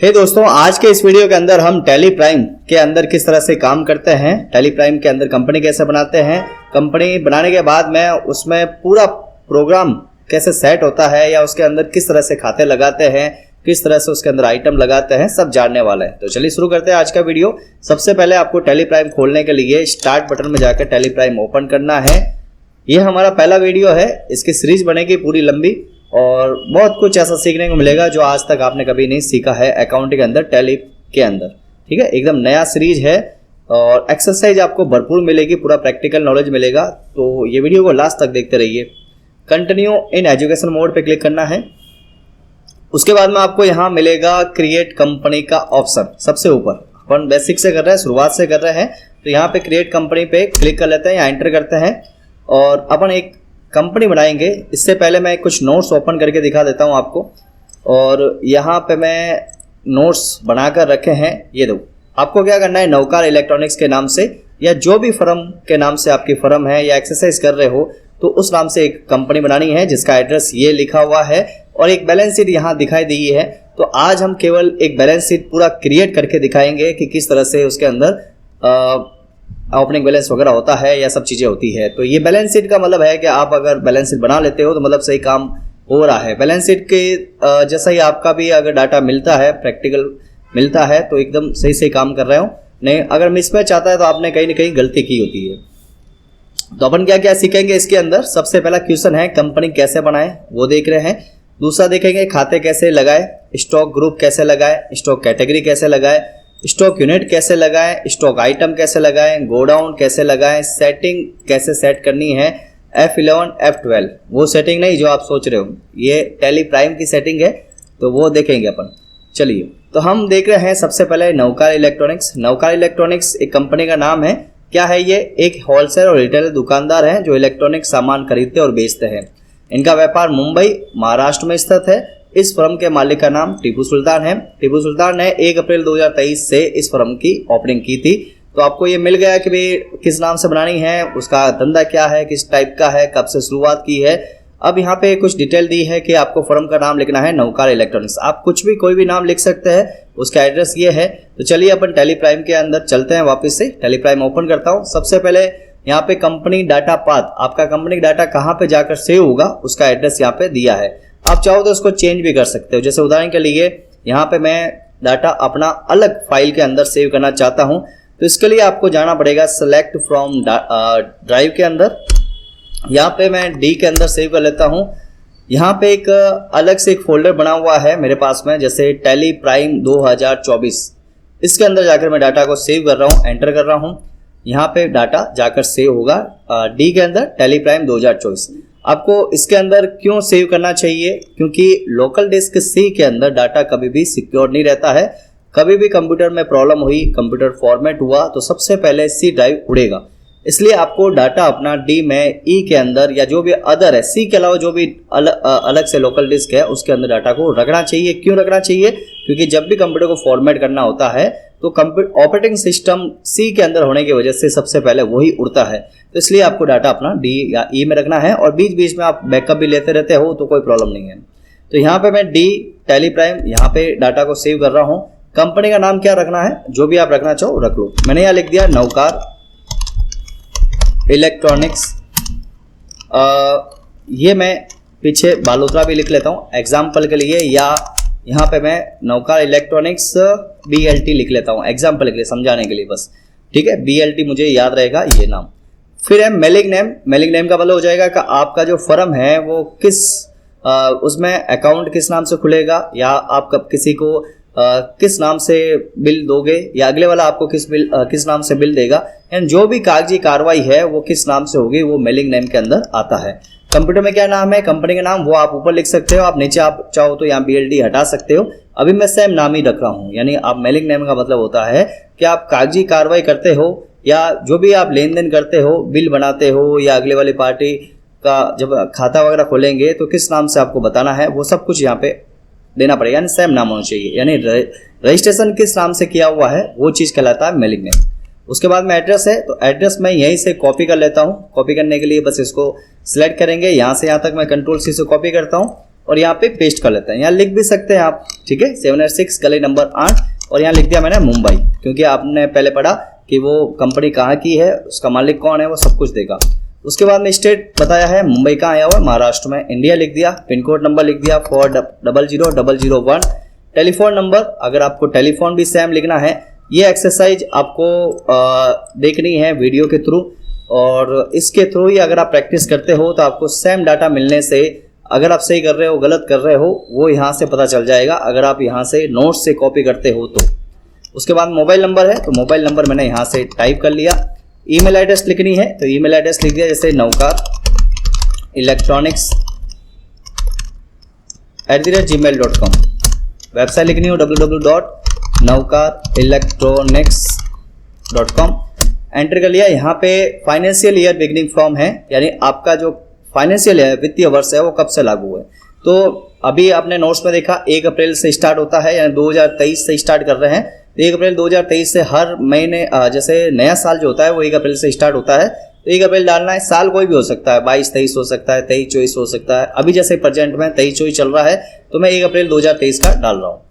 दोस्तों, आज के इस वीडियो के अंदर हम टैली प्राइम के अंदर किस तरह से काम करते हैं, टैली प्राइम के अंदर कंपनी कैसे बनाते हैं, कंपनी बनाने के बाद में उसमें पूरा प्रोग्राम कैसे सेट होता है या उसके अंदर किस तरह से खाते लगाते हैं, किस तरह से उसके अंदर आइटम लगाते हैं, सब जानने वाले हैं। तो चलिए शुरू करते हैं आज का वीडियो। सबसे पहले आपको टैली प्राइम खोलने के लिए स्टार्ट बटन में जाकर टैली प्राइम ओपन करना है। ये हमारा पहला वीडियो है, इसकी सीरीज बनेगी पूरी लंबी और बहुत कुछ ऐसा सीखने को मिलेगा जो आज तक आपने कभी नहीं सीखा है अकाउंटिंग के अंदर, टैली के अंदर। ठीक है, एकदम नया सीरीज है और एक्सरसाइज आपको भरपूर मिलेगी, पूरा प्रैक्टिकल नॉलेज मिलेगा। तो ये वीडियो को लास्ट तक देखते रहिए। कंटिन्यू इन एजुकेशन मोड पे क्लिक करना है। उसके बाद में आपको यहाँ मिलेगा क्रिएट कंपनी का ऑप्शन सबसे ऊपर। अपन बेसिक से कर रहे हैं, शुरुआत से कर रहे हैं, तो यहाँ पे क्रिएट कंपनी पे क्लिक कर लेते हैं या एंटर करते हैं और अपन एक कंपनी बनाएंगे। इससे पहले मैं कुछ नोट्स ओपन करके दिखा देता हूं आपको। और यहाँ पे मैं नोट्स बनाकर रखे हैं, ये दो। आपको क्या करना है, नवकार इलेक्ट्रॉनिक्स के नाम से या जो भी फर्म के नाम से आपकी फर्म है या एक्सरसाइज कर रहे हो तो उस नाम से एक कंपनी बनानी है जिसका एड्रेस ये लिखा हुआ है और एक बैलेंस शीट यहाँ दिखाई दी है। तो आज हम केवल एक बैलेंस शीट पूरा क्रिएट करके दिखाएंगे कि किस तरह से उसके अंदर ओपनिंग बैलेंस वगैरह होता है या सब चीज़ें होती है। तो ये बैलेंस शीट का मतलब है कि आप अगर बैलेंस शीट बना लेते हो तो मतलब सही काम हो रहा है। बैलेंस शीट के जैसा ही आपका भी अगर डाटा मिलता है, प्रैक्टिकल मिलता है, तो एकदम सही सही काम कर रहे हो। नहीं, अगर मिसमैच आता है तो आपने कहीं ना कहीं गलती की होती है। तो अपन क्या क्या सीखेंगे इसके अंदर। सबसे पहला क्वेश्चन है कंपनी कैसे बनाए, वो देख रहे हैं। दूसरा देखेंगे खाते कैसे लगाए, स्टॉक ग्रुप कैसे लगाए, स्टॉक कैटेगरी कैसे लगाए, स्टॉक यूनिट कैसे लगाएं, स्टॉक आइटम कैसे लगाएं, गोडाउन कैसे लगाएं, सेटिंग कैसे सेट करनी है, F11 F12 वो सेटिंग नहीं जो आप सोच रहे हो, ये टैली प्राइम की सेटिंग है, तो वो देखेंगे अपन। चलिए, तो हम देख रहे हैं सबसे पहले नवकार इलेक्ट्रॉनिक्स। नवकार इलेक्ट्रॉनिक्स एक कंपनी का नाम है। क्या है ये? एक होलसेल और रिटेल दुकानदार है जो इलेक्ट्रॉनिक सामान खरीदते और बेचते हैं। इनका व्यापार मुंबई महाराष्ट्र में स्थित है। इस फर्म के मालिक का नाम टीपू सुल्तान है। टीपू सुल्तान ने 1 अप्रैल 2023 से इस फर्म की ओपनिंग की थी। तो आपको ये मिल गया कि भाई किस नाम से बनानी है, उसका धंधा क्या है, किस टाइप का है, कब से शुरुआत की है। अब यहाँ पे कुछ डिटेल दी है कि आपको फर्म का नाम लिखना है नवकार इलेक्ट्रॉनिक्स। आप कुछ भी कोई भी नाम लिख सकते हैं, उसका एड्रेस ये है। तो चलिए अपन टैली प्राइम के अंदर चलते हैं वापस से। टैली प्राइम ओपन करता हूँ। सबसे पहले यहाँ पे कंपनी डाटा पाथ, आपका कंपनी डाटा कहाँ पे जाकर सेव होगा उसका एड्रेस यहाँ पे दिया है। आप चाहो तो उसको चेंज भी कर सकते हो। जैसे उदाहरण के लिए यहाँ पे मैं डाटा अपना अलग फाइल के अंदर सेव करना चाहता हूँ, तो इसके लिए आपको जाना पड़ेगा सेलेक्ट फ्रॉम ड्राइव के अंदर। यहाँ पे मैं डी के अंदर सेव कर लेता हूँ। यहाँ पे एक अलग से एक फोल्डर बना हुआ है मेरे पास में, जैसे टैली प्राइम 2024। इसके अंदर जाकर मैं डाटा को सेव कर रहा हूँ, एंटर कर रहा हूँ। यहाँ पे डाटा जाकर सेव होगा डी के अंदर, टैली प्राइम 2024। आपको इसके अंदर क्यों सेव करना चाहिए? क्योंकि लोकल डिस्क सी के अंदर डाटा कभी भी सिक्योर नहीं रहता है। कभी भी कंप्यूटर में प्रॉब्लम हुई, कंप्यूटर फॉर्मेट हुआ, तो सबसे पहले सी ड्राइव उड़ेगा। इसलिए आपको डाटा अपना डी में ई के अंदर या जो भी अदर है, सी के अलावा जो भी अलग से लोकल डिस्क है उसके अंदर डाटा को रखना चाहिए। क्यों रखना चाहिए? क्योंकि जब भी कंप्यूटर को फॉर्मेट करना होता है तो ऑपरेटिंग सिस्टम सी के अंदर होने की वजह से सबसे पहले वही उड़ता है। तो इसलिए आपको डाटा अपना डी या ई में रखना है और बीच बीच में आप बैकअप भी लेते रहते हो तो कोई प्रॉब्लम नहीं है। तो यहाँ पे मैं डी टैली प्राइम यहाँ पे डाटा को सेव कर रहा हूँ। कंपनी का नाम क्या रखना है, जो भी आप रखना चाहो रख लो। मैंने यहाँ लिख दिया नवकार इलेक्ट्रॉनिक्स। ये मैं पीछे बालोतरा भी लिख लेता हूँ एग्जाम्पल के लिए, या यहाँ पे मैं नवकार इलेक्ट्रॉनिक्स BLT लिख लेता हूँ एग्जाम्पल के लिए, समझाने के लिए बस। ठीक है, BLT मुझे याद रहेगा ये नाम। फिर है मेलिंग नेम। मेलिंग नेम का मतलब हो जाएगा कि आपका जो फर्म है वो किस उसमें अकाउंट किस नाम से खुलेगा, या आप कब किसी को किस नाम से बिल दोगे, या अगले वाला आपको किस नाम से बिल देगा, एंड जो भी कागजी कार्रवाई है वो किस नाम से होगी, वो मेलिंग नेम के अंदर आता है। कंप्यूटर में क्या नाम है, कंपनी का नाम, वो आप ऊपर लिख सकते हो। आप नीचे आप चाहो तो यहाँ BLT हटा सकते हो। अभी मैं सेम नाम ही रख रहा हूँ। यानी आप मेलिंग नेम का मतलब होता है कि आप कागजी कार्रवाई करते हो या जो भी आप लेन देन करते हो, बिल बनाते हो, या अगले वाली पार्टी का जब खाता वगैरह खोलेंगे तो किस नाम से आपको बताना है, वो सब कुछ यहाँ पे देना पड़ेगा। यानी सेम नाम होना चाहिए। यानी रजिस्ट्रेशन किस नाम से किया हुआ है वो चीज़ कहलाता है मेलिंग नेम। उसके बाद में एड्रेस है, तो एड्रेस मैं यहीं से कॉपी कर लेता हूँ। कॉपी करने के लिए बस इसको सिलेक्ट करेंगे, यहाँ से यहाँ तक मैं Ctrl+C से कॉपी करता हूँ और यहाँ पे पेस्ट कर लेते हैं। यहाँ लिख भी सकते हैं आप, ठीक है, 786 गली नंबर 8, और यहाँ लिख दिया मैंने मुंबई, क्योंकि आपने पहले पढ़ा कि वो कंपनी कहाँ की है, उसका मालिक कौन है, वो सब कुछ देगा। उसके बाद में स्टेट बताया है, मुंबई का आया हुआ है, महाराष्ट्र में। इंडिया लिख दिया, पिन कोड नंबर लिख दिया 400001। टेलीफोन नंबर, अगर आपको टेलीफोन भी सेम लिखना है, ये एक्सरसाइज आपको देखनी है वीडियो के थ्रू, और इसके थ्रू ही अगर आप प्रैक्टिस करते हो तो आपको सेम डाटा मिलने से, अगर आप सही कर रहे हो गलत कर रहे हो वो यहाँ से पता चल जाएगा, अगर आप यहाँ से नोट्स से कॉपी करते हो तो। उसके बाद मोबाइल नंबर है, तो मोबाइल नंबर मैंने यहाँ से टाइप कर लिया। ईमेल एड्रेस लिखनी है, तो ईमेल एड्रेस लिख दिया, जैसे नौकार इलेक्ट्रॉनिक्स @gmail.com। वेबसाइट लिखनी हो www.naukar-electronics.com। एंटर कर लिया। यहाँ पे फाइनेंशियल ईयर बिगिनिंग फ्रॉम है, यानी आपका जो फाइनेंशियल है, वित्तीय वर्ष है, वो कब से लागू है। तो अभी आपने नोट्स में देखा 1 अप्रैल से स्टार्ट होता है, यानी 2023 से स्टार्ट कर रहे हैं। 1 अप्रैल 2023 से हर महीने, जैसे नया साल जो होता है वो 1 अप्रैल से स्टार्ट होता है, तो 1 अप्रैल डालना है। साल कोई भी हो सकता है, 22-23 हो सकता है, 23-24 हो सकता है। अभी जैसे प्रेजेंट में 23-24 चल रहा है, तो मैं 1 अप्रैल 2023 का डाल रहा हूँ।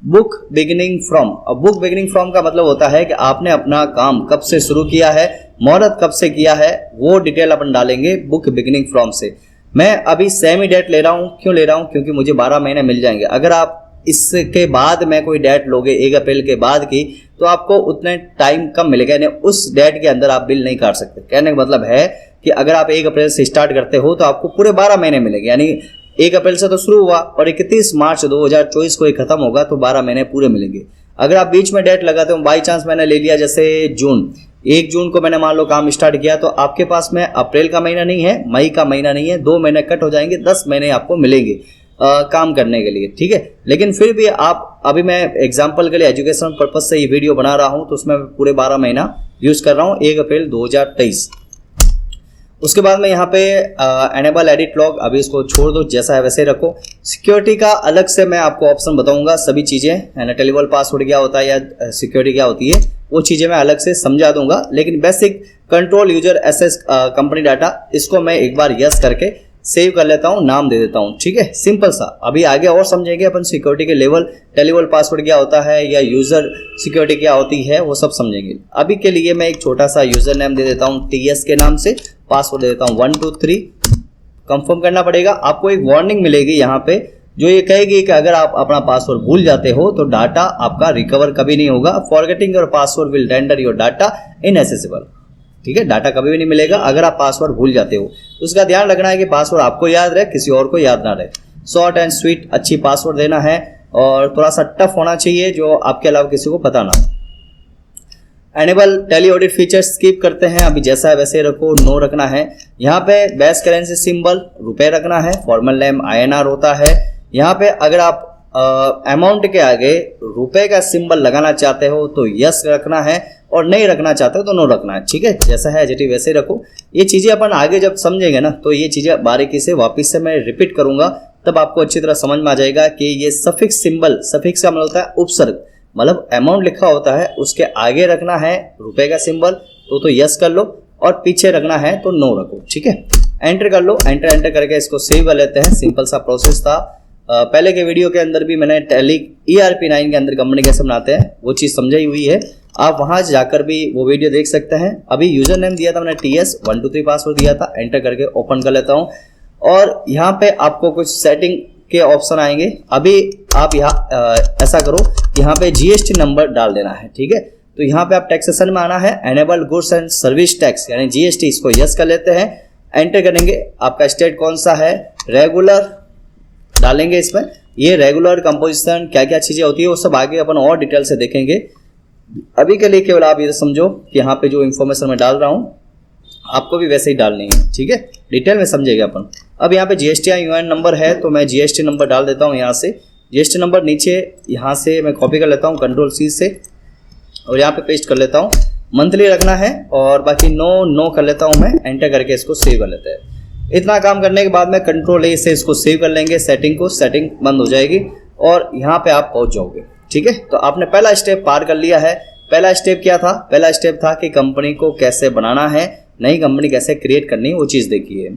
बुक बिगिनिंग फ्रॉम, अब बुक बिगिनिंग फ्रॉम का मतलब होता है कि आपने अपना काम कब से शुरू किया है, मुहूर्त कब से किया है, वो डिटेल अपन डालेंगे बुक बिगिनिंग फ्रॉम से। मैं अभी सेमी डेट ले रहा हूँ, क्यों ले रहा हूँ, क्योंकि मुझे 12 महीने मिल जाएंगे। अगर आप इसके बाद में कोई डेट लोगे 1 अप्रैल के बाद की, तो आपको उतने टाइम कम मिलेगा, यानी उस डेट के अंदर आप बिल नहीं काट सकते। कहने का मतलब है कि अगर आप 1 अप्रैल से स्टार्ट करते हो तो आपको पूरे 12 महीने मिलेंगे, यानी 1 अप्रैल से तो शुरू हुआ और 31 मार्च 2024 को ये खत्म होगा, तो 12 महीने पूरे मिलेंगे। अगर आप बीच में डेट लगाते हो, बाई चांस मैंने ले लिया जैसे जून, 1 जून को मैंने मान लो काम स्टार्ट किया, तो आपके पास में अप्रैल का महीना नहीं है, मई का महीना नहीं है, 2 महीने कट हो जाएंगे, 10 महीने आपको मिलेंगे काम करने के लिए, ठीक है। लेकिन फिर भी आप, अभी मैं एग्जांपल के लिए एजुकेशन पर्पज से ये वीडियो बना रहा हूं, तो उसमें पूरे 12 महीना यूज कर रहा हूं, 1 अप्रैल 2023। उसके बाद में यहाँ पे एनेबल एडिट लॉग, अभी इसको छोड़ दो, जैसा है वैसे रखो। सिक्योरिटी का अलग से मैं आपको ऑप्शन बताऊंगा, सभी चीज़ें, टेलीबल पासवर्ड क्या होता है या सिक्योरिटी क्या होती है, वो चीज़ें मैं अलग से समझा दूंगा। लेकिन basic control user access company data, इसको मैं एक बार यस करके सेव कर लेता हूँ, नाम दे देता हूँ, ठीक है, सिंपल सा। अभी आगे और समझेंगे अपन सिक्योरिटी के लेवल, टेलीबल पासवर्ड क्या होता है या यूजर सिक्योरिटी क्या होती है, वो सब समझेंगे। अभी के लिए मैं एक छोटा सा यूजर नेम दे देता हूँ TS के नाम से, पासवर्ड दे देता हूँ 123। कंफर्म करना पड़ेगा। आपको एक वार्निंग मिलेगी यहाँ पे, जो ये कहेगी कि अगर आप अपना पासवर्ड भूल जाते हो तो डाटा आपका रिकवर कभी नहीं होगा। Forgetting your password will render your data inaccessible, ठीक है, डाटा कभी भी नहीं मिलेगा अगर आप पासवर्ड भूल जाते हो। उसका ध्यान रखना है कि पासवर्ड आपको याद रहे, किसी और को याद ना रहे। शॉर्ट एंड स्वीट अच्छी पासवर्ड देना है, और थोड़ा सा टफ होना चाहिए, जो आपके अलावा किसी को पता ना हो। Enable Tally audit features skip करते हैं, अभी जैसा है वैसे रखो, नो रखना है। यहाँ पे बेस्ट करेंसी सिंबल रुपए रखना है, फॉर्मल नेम INR होता है। यहाँ पे अगर आप अमाउंट के आगे रुपए का सिंबल लगाना चाहते हो तो यस रखना है, और नहीं रखना चाहते हो तो नो रखना है, ठीक है, जैसा है एज इट इज वैसे रखो। ये चीज़ें अपन आगे जब समझेंगे ना, तो ये चीज़ें बारीकी से वापस से मैं रिपीट करूंगा, तब आपको अच्छी तरह समझ में आ जाएगा कि ये सफिक्स सिंबल, सफिक्स का मतलब होता है उपसर्ग, मतलब अमाउंट लिखा होता है उसके आगे रखना है रुपए का सिंबल, तो यस कर लो, और पीछे रखना है तो नो रखो, ठीक है। एंटर कर लो, एंटर करके इसको सेव कर लेते हैं। सिंपल सा प्रोसेस था। पहले के वीडियो के अंदर भी मैंने टैली ERP9 के अंदर कंपनी कैसे बनाते हैं वो चीज़ समझाई हुई है, आप वहां जाकर भी वो वीडियो देख सकते हैं। अभी यूजर नेम दिया था मैंने TS 123 पासवर्ड दिया था, एंटर करके ओपन कर लेता हूं, और यहाँ पे आपको कुछ सेटिंग के ऑप्शन आएंगे। अभी आप यहाँ ऐसा करो, यहाँ पे GST नंबर डाल देना है, ठीक है। तो यहाँ पे आप टैक्सेशन में आना है, enable goods and service tax यानी GST, इसको यस कर लेते हैं। एंटर करेंगे, आपका स्टेट कौन सा है, रेगुलर डालेंगे इसमें। ये रेगुलर कंपोजिशन क्या क्या चीज़ें होती है वो सब आगे अपन और डिटेल से देखेंगे। अभी के लिए केवल आप ये समझो कि यहाँ पे जो इन्फॉर्मेशन मैं डाल रहा हूँ आपको भी वैसे ही डालनी है, ठीक है, डिटेल में समझेगा अपन। अब यहाँ पे GST UN नंबर है, तो मैं GST नंबर डाल देता हूँ यहाँ से। GST नंबर नीचे यहाँ से मैं कॉपी कर लेता हूँ Ctrl+C से, और यहाँ पे पेस्ट कर लेता हूँ। मंथली रखना है, और बाकी नो कर लेता हूँ मैं। एंटर करके इसको सेव कर लेते हैं। इतना काम करने के बाद में Ctrl+A से इसको सेव कर लेंगे सेटिंग को, सेटिंग बंद हो जाएगी और यहाँ पे आप पहुँच जाओगे, ठीक है। तो आपने पहला स्टेप पार कर लिया है। पहला स्टेप क्या था, पहला स्टेप था कि कंपनी को कैसे बनाना है, नई कंपनी कैसे क्रिएट करनी है, वो चीज़ देखिए।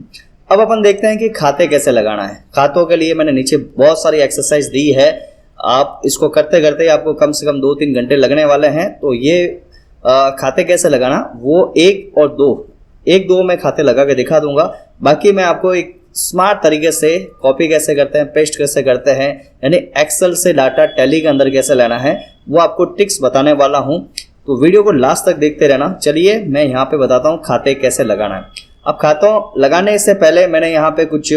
अब अपन देखते हैं कि खाते कैसे लगाना है। खातों के लिए मैंने नीचे बहुत सारी एक्सरसाइज दी है, आप इसको करते करते आपको कम से कम 2-3 घंटे लगने वाले हैं। तो ये खाते कैसे लगाना वो 1 और 2 मैं खाते लगा के दिखा दूंगा। बाकी मैं आपको एक स्मार्ट तरीके से कॉपी कैसे करते हैं, पेस्ट कैसे करते हैं, यानी एक्सेल से डाटा टैली के अंदर कैसे लेना है वो आपको ट्रिक्स बताने वाला हूं। तो वीडियो को लास्ट तक देखते रहना। चलिए मैं यहाँ पे बताता हूँ खाते कैसे लगाना है। अब खातों लगाने से पहले मैंने यहाँ पे कुछ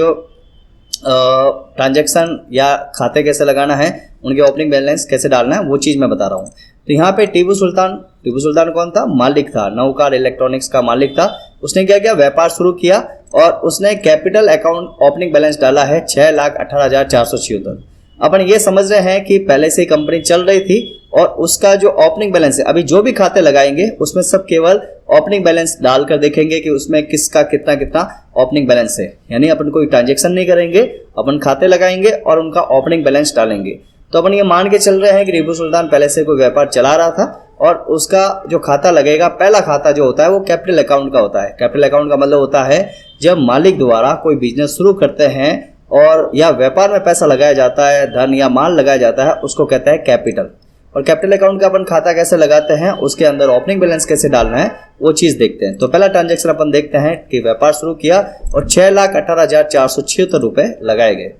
ट्रांजैक्शन या खाते कैसे लगाना है, उनके ओपनिंग बैलेंस कैसे डालना है वो चीज़ मैं बता रहा हूँ। तो यहाँ पे टीपू सुल्तान कौन था? मालिक था, नौकार इलेक्ट्रॉनिक्स का मालिक था। उसने क्या किया? व्यापार शुरू किया और उसने कैपिटल अकाउंट ओपनिंग बैलेंस डाला है 6,18,476। अपन ये समझ रहे हैं कि पहले से ही कंपनी चल रही थी और उसका जो ओपनिंग बैलेंस है, अभी जो भी खाते लगाएंगे उसमें सब केवल ओपनिंग बैलेंस डालकर देखेंगे कि उसमें किसका कितना कितना ओपनिंग बैलेंस है। यानी अपन कोई ट्रांजेक्शन नहीं करेंगे, अपन खाते लगाएंगे और उनका ओपनिंग बैलेंस डालेंगे। तो अपन ये मान के चल रहे हैं कि टीपू सुल्तान पहले से कोई व्यापार चला रहा था और उसका जो खाता लगेगा, पहला खाता जो होता है वो कैपिटल अकाउंट का होता है। कैपिटल अकाउंट का मतलब होता है जब मालिक द्वारा कोई बिजनेस शुरू करते हैं और या व्यापार में पैसा लगाया जाता है, धन या माल लगाया जाता है, उसको कहते हैं कैपिटल। और कैपिटल अकाउंट का अपन खाता कैसे लगाते हैं, उसके अंदर ओपनिंग बैलेंस कैसे डालना है वो चीज़ देखते हैं। तो पहला ट्रांजैक्शन अपन देखते हैं कि व्यापार शुरू किया और 6,18,476 रुपये लगाए गए।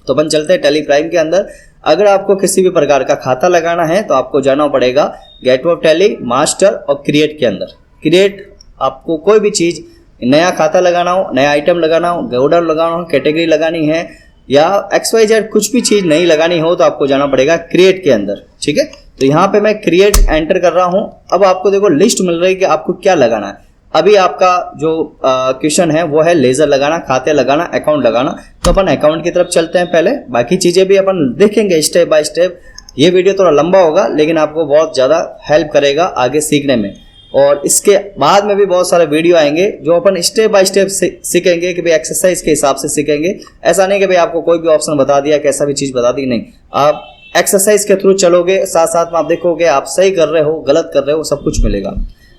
तो अपन चलते हैं टैली प्राइम के अंदर। अगर आपको किसी भी प्रकार का खाता लगाना है तो आपको जाना पड़ेगा गेटवे ऑफ टैली, मास्टर और क्रिएट के अंदर। क्रिएट, आपको कोई भी चीज़ नया खाता लगाना हो, नया आइटम लगाना हो, गोडाउन लगाना हो, कैटेगरी लगानी है या XYZ कुछ भी चीज़ नहीं लगानी हो तो आपको जाना पड़ेगा क्रिएट के अंदर। ठीक है, तो यहाँ पे मैं क्रिएट एंटर कर रहा हूँ। अब आपको देखो लिस्ट मिल रही है कि आपको क्या लगाना है। अभी आपका जो क्वेश्चन है वो है लेजर लगाना, खाते लगाना, अकाउंट लगाना। तो अपन अकाउंट की तरफ चलते हैं पहले, बाकी चीज़ें भी अपन देखेंगे स्टेप बाय स्टेप। ये वीडियो थोड़ा लंबा होगा लेकिन आपको बहुत ज़्यादा हेल्प करेगा आगे सीखने में। और इसके बाद में भी बहुत सारे वीडियो आएंगे जो अपन स्टेप बाय स्टेप सीखेंगे कि भाई एक्सरसाइज के हिसाब से सीखेंगे। ऐसा नहीं कि भाई आपको कोई भी ऑप्शन बता दिया, कैसा भी चीज़ बता दी, नहीं। आप एक्सरसाइज के थ्रू चलोगे, साथ साथ में आप देखोगे आप सही कर रहे हो, गलत कर रहे हो, सब कुछ मिलेगा।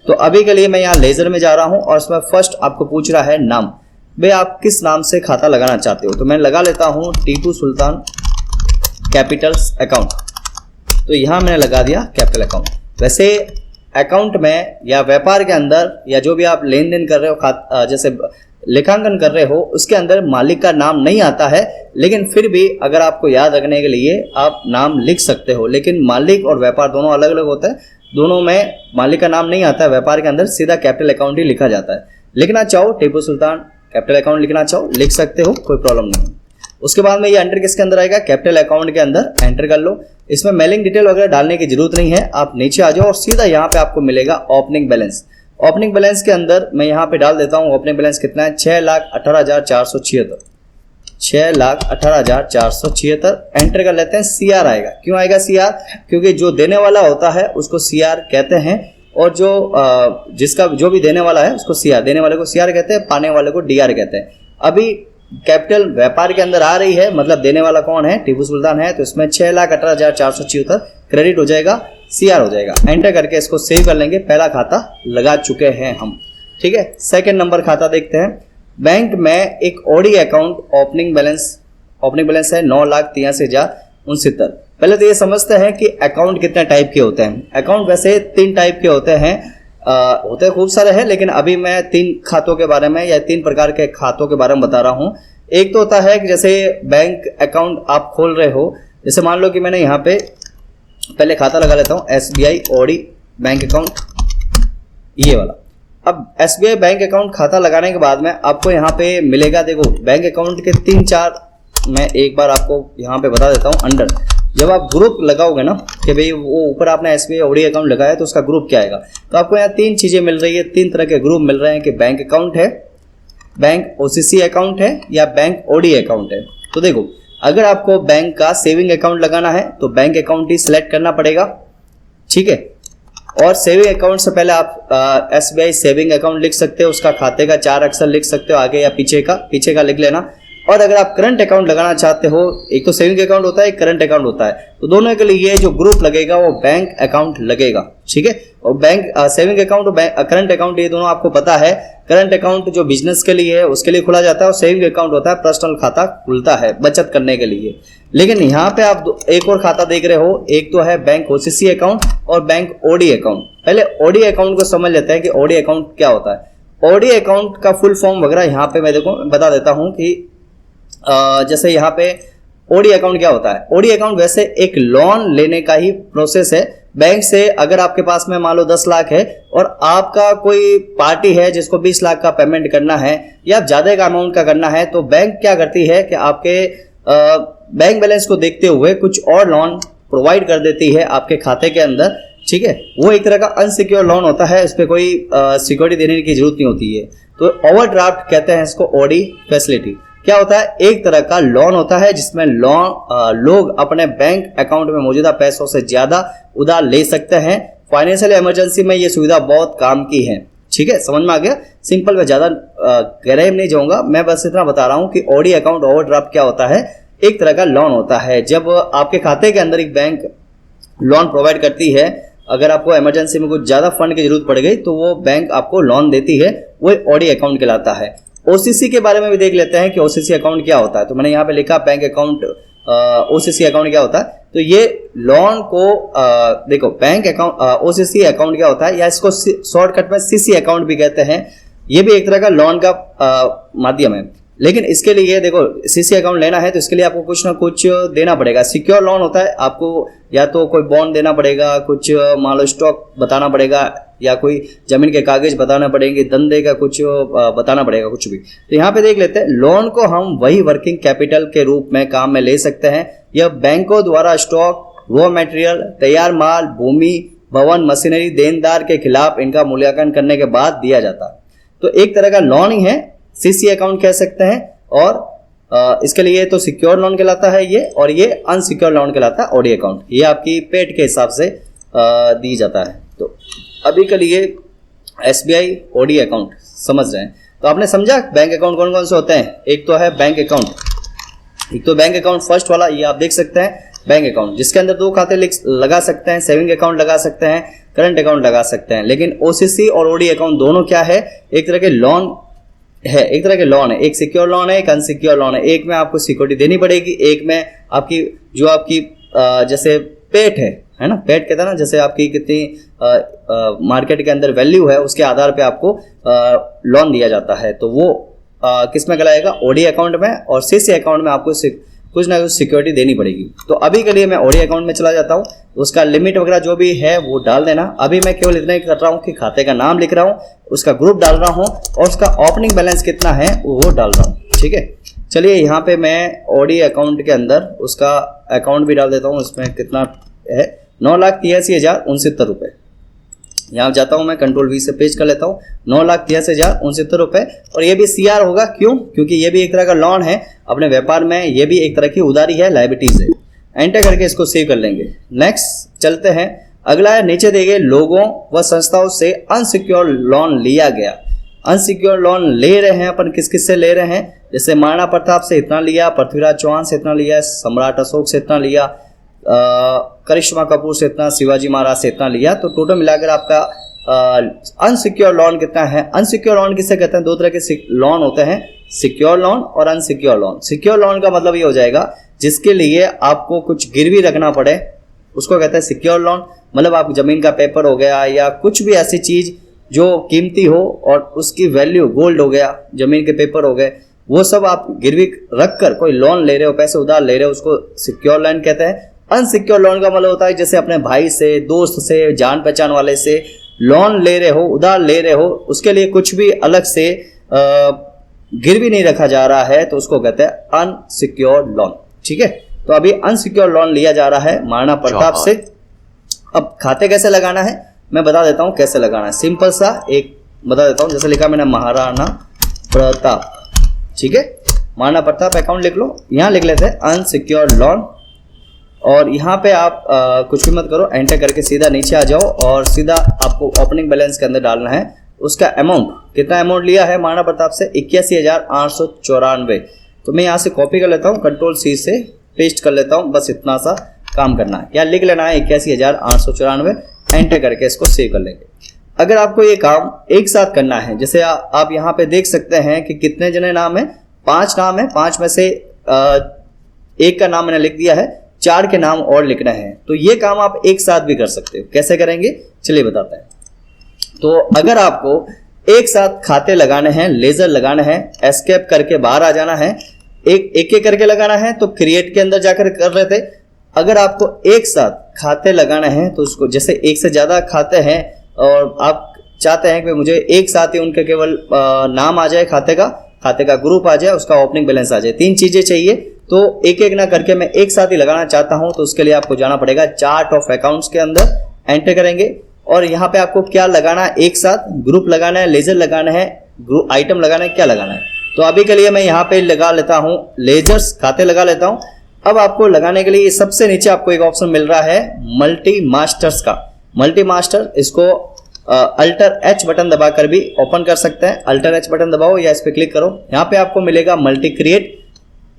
तो अभी के लिए मैं यहाँ लेजर में जा रहा हूँ और इसमें फर्स्ट आपको पूछ रहा है नाम। भाई आप किस नाम से खाता लगाना चाहते हो? तो मैं लगा लेता हूँ टीपू सुल्तान कैपिटल्स अकाउंट। तो यहाँ मैंने लगा दिया कैपिटल अकाउंट। वैसे अकाउंट में या व्यापार के अंदर या जो भी आप लेन देन कर रहे हो, जैसे लेखांकन कर रहे हो, उसके अंदर मालिक का नाम नहीं आता है, लेकिन फिर भी अगर आपको याद रखने के लिए आप नाम लिख सकते हो। लेकिन मालिक और व्यापार दोनों अलग अलग होता है, दोनों में मालिक का नाम नहीं आता है। व्यापार के अंदर सीधा कैपिटल अकाउंट ही लिखा जाता है। लिखना चाहो टीपू सुल्तान कैपिटल अकाउंट लिखना चाहो लिख सकते हो, कोई प्रॉब्लम नहीं। उसके बाद में ये एंटर किसके अंदर आएगा? कैपिटल अकाउंट के अंदर एंटर कर लो। इसमें मेलिंग डिटेल वगैरह डालने की जरूरत नहीं है, आप नीचे आ जाओ और सीधा यहाँ पे आपको मिलेगा ओपनिंग बैलेंस। ओपनिंग बैलेंस के अंदर मैं यहाँ पे डाल देता हूँ ओपनिंग बैलेंस कितना है, 6,18,476। 6,18,476 एंटर कर लेते हैं। CR आएगा। क्यों आएगा CR? क्योंकि जो देने वाला होता है उसको CR कहते हैं और जो जिसका जो भी देने वाला है उसको CR, देने वाले को CR कहते हैं, पाने वाले को DR कहते हैं। अभी कैपिटल व्यापार के अंदर आ रही है, मतलब देने वाला कौन है? टीपू सुल्तान है। तो इसमें 6,18,476 क्रेडिट हो जाएगा, CR हो जाएगा। एंटर करके इसको सेव कर लेंगे। पहला खाता लगा चुके हैं हम। ठीक है, सेकंड नंबर खाता देखते हैं। बैंक में एक OD अकाउंट ओपनिंग बैलेंस है 9,83,69। पहले तो ये समझते हैं कि अकाउंट कितने टाइप के होते हैं। अकाउंट वैसे 3 टाइप के होते हैं, होते खूब सारे हैं, लेकिन अभी मैं 3 खातों के बारे में या 3 प्रकार के खातों के बारे में बता रहा हूँ। एक तो होता है कि जैसे बैंक अकाउंट आप खोल रहे हो, जैसे मान लो कि मैंने यहाँ पे पहले खाता लगा लेता हूँ SBI OD बैंक अकाउंट, ये वाला। अब SBI बैंक अकाउंट खाता लगाने के बाद में आपको यहाँ पे मिलेगा, देखो बैंक अकाउंट के 3-4 मैं एक बार आपको यहाँ पे बता देता हूँ। अंडर जब आप ग्रुप लगाओगे ना कि भाई वो ऊपर आपने SBI OD अकाउंट लगाया तो उसका ग्रुप क्या आएगा, तो आपको यहाँ 3 चीज़ें मिल रही है, 3 तरह के ग्रुप मिल रहे हैं कि बैंक अकाउंट है, बैंक OCC अकाउंट है या बैंक OD अकाउंट है। तो देखो अगर आपको बैंक का सेविंग अकाउंट लगाना है तो बैंक अकाउंट ही सिलेक्ट करना पड़ेगा। ठीक है, और सेविंग अकाउंट से पहले आप SBI सेविंग अकाउंट लिख सकते हो, उसका खाते का 4 अक्षर लिख सकते हो, आगे या पीछे का लिख लेना। और अगर आप करंट अकाउंट लगाना चाहते हो, एक तो सेविंग अकाउंट होता है, एक करंट अकाउंट होता है, तो दोनों के लिए जो ग्रुप लगेगा वो बैंक अकाउंट लगेगा, ठीक है। और बैंक सेविंग अकाउंट और करंट अकाउंट ये दोनों आपको पता है। करंट अकाउंट जो बिजनेस के लिए है उसके लिए खुला जाता है, और सेविंग अकाउंट होता है पर्सनल खाता खुलता है बचत करने के लिए। लेकिन यहाँ पे आप एक और खाता देख रहे हो, एक तो है बैंक ओसीसी अकाउंट और बैंक ओडी अकाउंट। पहले ओडी अकाउंट को समझ लेते हैं कि ओडी अकाउंट क्या होता है। ओडी अकाउंट का फुल फॉर्म वगैरह यहाँ पे मैं बता देता हूँ कि जैसे यहाँ पे ओडी अकाउंट क्या होता है। ओडी अकाउंट वैसे एक लोन लेने का ही प्रोसेस है बैंक से। अगर आपके पास में मान लो 10 लाख है और आपका कोई पार्टी है जिसको 20 लाख का पेमेंट करना है या ज्यादा का अमाउंट का करना है, तो बैंक क्या करती है कि आपके बैंक बैलेंस को देखते हुए कुछ और लोन प्रोवाइड कर देती है आपके खाते के अंदर, ठीक है। वो एक तरह का अनसिक्योर लोन होता है, इस पर कोई सिक्योरिटी देने की जरूरत नहीं होती है। तो ओवरड्राफ्ट कहते हैं इसको, ओडी फैसिलिटी क्या होता है, एक तरह का लोन होता है जिसमें लोग अपने बैंक अकाउंट में मौजूदा पैसों से ज्यादा उधार ले सकते हैं। फाइनेंशियल इमरजेंसी में ये सुविधा बहुत काम की है, ठीक है। समझ में आ गया, सिंपल। में ज्यादा गहराई में नहीं जाऊंगा, मैं बस इतना बता रहा हूं कि ओडी अकाउंट ओवरड्राफ्ट क्या होता है। एक तरह का लोन होता है, जब आपके खाते के अंदर एक बैंक लोन प्रोवाइड करती है, अगर आपको इमरजेंसी में कुछ ज्यादा फंड की जरूरत पड़ गई तो वो बैंक आपको लोन देती है, वो ओडी अकाउंट कहलाता है। ओसीसी के बारे में भी देख लेते हैं कि ओसीसी अकाउंट क्या होता है। तो मैंने यहाँ पे लिखा बैंक अकाउंट, ओसीसी अकाउंट क्या होता है। तो ये लोन को देखो, बैंक अकाउंट ओसीसी अकाउंट क्या होता है, या इसको शॉर्टकट में सीसी अकाउंट भी कहते हैं। ये भी एक तरह का लोन का माध्यम है। लेकिन इसके लिए देखो, सीसी अकाउंट लेना है तो इसके लिए आपको कुछ ना कुछ देना पड़ेगा। सिक्योर लोन होता है, आपको या तो कोई बॉन्ड देना पड़ेगा, कुछ मान लो स्टॉक बताना पड़ेगा, या कोई जमीन के कागज बताना पड़ेंगे, धंधे का कुछ बताना पड़ेगा, कुछ भी। तो यहाँ पे देख लेते हैं, लोन को हम वही वर्किंग कैपिटल के रूप में काम में ले सकते हैं। यह बैंकों द्वारा स्टॉक, रॉ मटेरियल, तैयार माल, भूमि, भवन, मशीनरी देनदार के खिलाफ इनका मूल्यांकन करने के बाद दिया जाता है। तो एक तरह का लोन ही है, सीसी अकाउंट कह सकते हैं। और इसके लिए तो सिक्योर लोन कहलाता है ये, और ये अनसिक्योर लोन कहलाता है ओडी अकाउंट। ये आपकी पेड के हिसाब से दी जाता है। तो अभी के लिए एसबीआई ओडी अकाउंट समझ रहे हैं। तो आपने समझा बैंक अकाउंट कौन कौन से होते हैं। एक तो है बैंक अकाउंट, एक तो बैंक अकाउंट फर्स्ट वाला, ये आप देख सकते हैं बैंक अकाउंट, जिसके अंदर 2 खाते लगा सकते हैं, सेविंग अकाउंट लगा सकते हैं, करंट अकाउंट लगा सकते हैं। लेकिन ओसीसी और ओडी अकाउंट दोनों क्या है, एक तरह के लोन है, एक तरह के लोन है। एक सिक्योर लोन है, एक अनसिक्योर लोन है। एक में आपको सिक्योरिटी देनी पड़ेगी, एक में आपकी जो आपकी जैसे पेट है ना, पेट कहता है ना, जैसे आपकी कितनी मार्केट के अंदर वैल्यू है उसके आधार पे आपको लोन दिया जाता है। तो वो किस में कहलाएगा, ओडी अकाउंट में। और सीसी अकाउंट में आपको कुछ ना कुछ सिक्योरिटी देनी पड़ेगी। तो अभी के लिए मैं ओडी अकाउंट में चला जाता हूँ, उसका लिमिट वगैरह जो भी है वो डाल देना। अभी मैं केवल इतना ही कर रहा हूँ कि खाते का नाम लिख रहा हूँ, उसका ग्रुप डाल रहा हूँ, और उसका ओपनिंग बैलेंस कितना है वो डाल रहा हूँ, ठीक है। चलिए यहाँ पे मैं ओडी अकाउंट के अंदर उसका अकाउंट भी डाल देता हूँ। उसमें कितना है, 9,83,069 रुपये। यहाँ जाता हूँ मैं, कंट्रोल वी से पेज कर लेता हूँ, 9,83,069 रुपये। और ये भी सीआर होगा, क्यों, क्योंकि ये भी एक तरह का लोन है अपने व्यापार में, ये भी एक तरह की उधारी है, लायबिलिटीज है। एंटर करके इसको सेव कर लेंगे। नेक्स्ट चलते हैं, अगला है नीचे दिए गए लोगों व संस्थाओं से अनसिक्योर लोन लिया गया। अनसिक्योर लोन ले रहे हैं अपन, किस किस से ले रहे हैं, जैसे महाराणा प्रताप से इतना लिया, पृथ्वीराज चौहान से इतना लिया, सम्राट अशोक से इतना लिया, करिश्मा कपूर से इतना, शिवाजी महाराज से इतना लिया। तो टोटल मिलाकर आपका अनसिक्योर लोन कितना है। अनसिक्योर लोन किसे कहते हैं, 2 तरह के लोन होते हैं, सिक्योर लोन और अनसिक्योर लोन। सिक्योर लोन का मतलब ये हो जाएगा जिसके लिए आपको कुछ गिरवी रखना पड़े, उसको कहते हैं सिक्योर लोन। मतलब आप जमीन का पेपर हो गया या कुछ भी ऐसी चीज जो कीमती हो और उसकी वैल्यू गोल्ड हो गया, जमीन के पेपर हो गए, वो सब आप गिरवी रखकर कोई लोन ले रहे हो, पैसे उधार ले रहे हो, उसको सिक्योर लोन कहते हैं। अनसिक्योर लोन का मतलब होता है जैसे अपने भाई से, दोस्त से, जान पहचान वाले से लोन ले रहे हो, उधार ले रहे हो, उसके लिए कुछ भी अलग से गिरवी नहीं रखा जा रहा है, तो उसको कहते हैं अनसिक्योर लोन, ठीक है। तो अभी अनसिक्योर लोन लिया जा रहा है महाराणा प्रताप से। अब खाते कैसे लगाना है मैं बता देता हूं कैसे लगाना है। सिंपल सा एक बता देता हूं, जैसे लिखा मैंने महाराणा प्रताप, ठीक है, महाराणा प्रताप अकाउंट लिख लो। यहां लिख लेते हैं अनसिक्योर लोन, और यहाँ पे आप कुछ भी मत करो, एंटर करके सीधा नीचे आ जाओ और सीधा आपको ओपनिंग बैलेंस के अंदर डालना है उसका अमाउंट। कितना अमाउंट लिया है महाराणा प्रताप से, 81,894। तो मैं यहाँ से कॉपी कर लेता हूँ, कंट्रोल सी से पेस्ट कर लेता हूँ। बस इतना सा काम करना है, या लिख लेना है 81,894, एंटर करके इसको सेव कर लेंगे। अगर आपको ये काम एक साथ करना है, जैसे आप यहाँ पे देख सकते हैं कि कितने जने नाम है, 5 नाम है, 5 में से एक का नाम मैंने लिख दिया है, 4 के नाम और लिखना है। तो ये काम आप एक साथ भी कर सकते हो। कैसे करेंगे चलिए बताते हैं। तो अगर आपको एक साथ खाते लगाने हैं, लेजर लगाने हैं, एस्केप करके बाहर आ जाना है, एक करके लगाना है तो क्रिएट के अंदर जाकर कर रहे थे। अगर आपको एक साथ खाते लगाना है तो उसको, जैसे एक से ज़्यादा खाते हैं और आप चाहते हैं कि मुझे एक साथ ही उनके केवल नाम आ जाए, खाते का ग्रुप आ जाए, उसका ओपनिंग बैलेंस आ जाए, 3 चीज़ें चाहिए। तो एक ना करके मैं एक साथ ही लगाना चाहता हूं, तो उसके लिए आपको जाना पड़ेगा चार्ट ऑफ अकाउंट्स के अंदर, एंटर करेंगे और यहाँ पे आपको क्या लगाना है, एक साथ ग्रुप लगाना है, लेजर लगाना है, ग्रुप आइटम लगाना है, क्या लगाना है। तो अभी के लिए मैं यहाँ पे लगा लेता हूँ लेजर्स, खाते लगा लेता हूँ। अब आपको लगाने के लिए सबसे नीचे आपको एक ऑप्शन मिल रहा है मल्टी मास्टर्स का, मल्टी मास्टर। इसको अल्टर एच बटन दबाकर भी ओपन कर सकते हैं। अल्टर एच बटन दबाओ या इस पर क्लिक करो, यहाँ पे आपको मिलेगा मल्टी क्रिएट।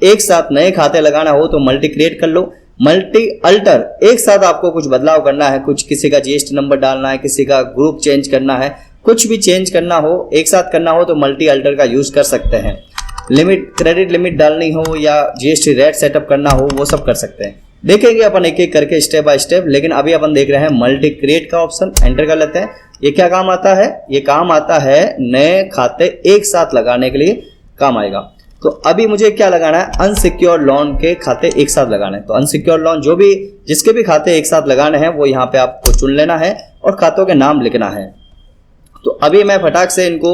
एक साथ नए खाते लगाना हो तो मल्टी क्रिएट कर लो। मल्टी अल्टर, एक साथ आपको कुछ बदलाव करना है, कुछ किसी का जीएसटी नंबर डालना है, किसी का ग्रुप चेंज करना है, कुछ भी चेंज करना हो, एक साथ करना हो तो मल्टी अल्टर का यूज कर सकते हैं। लिमिट, क्रेडिट लिमिट डालनी हो या जीएसटी रेट सेटअप करना हो, वो सब कर सकते हैं। देखेंगे अपन एक एक करके स्टेप बाय स्टेप, लेकिन अभी अपन देख रहे हैं मल्टी क्रिएट का ऑप्शन, एंटर कर लेते हैं। ये क्या काम आता है, ये काम आता है नए खाते एक साथ लगाने के लिए काम आएगा। तो अभी मुझे क्या लगाना है, अनसिक्योर लोन के खाते एक साथ लगाने हैं। तो अनसिक्योर लोन जो भी, जिसके भी खाते एक साथ लगाने हैं वो यहाँ पे आपको चुन लेना है और खातों के नाम लिखना है। तो अभी मैं फटाक से इनको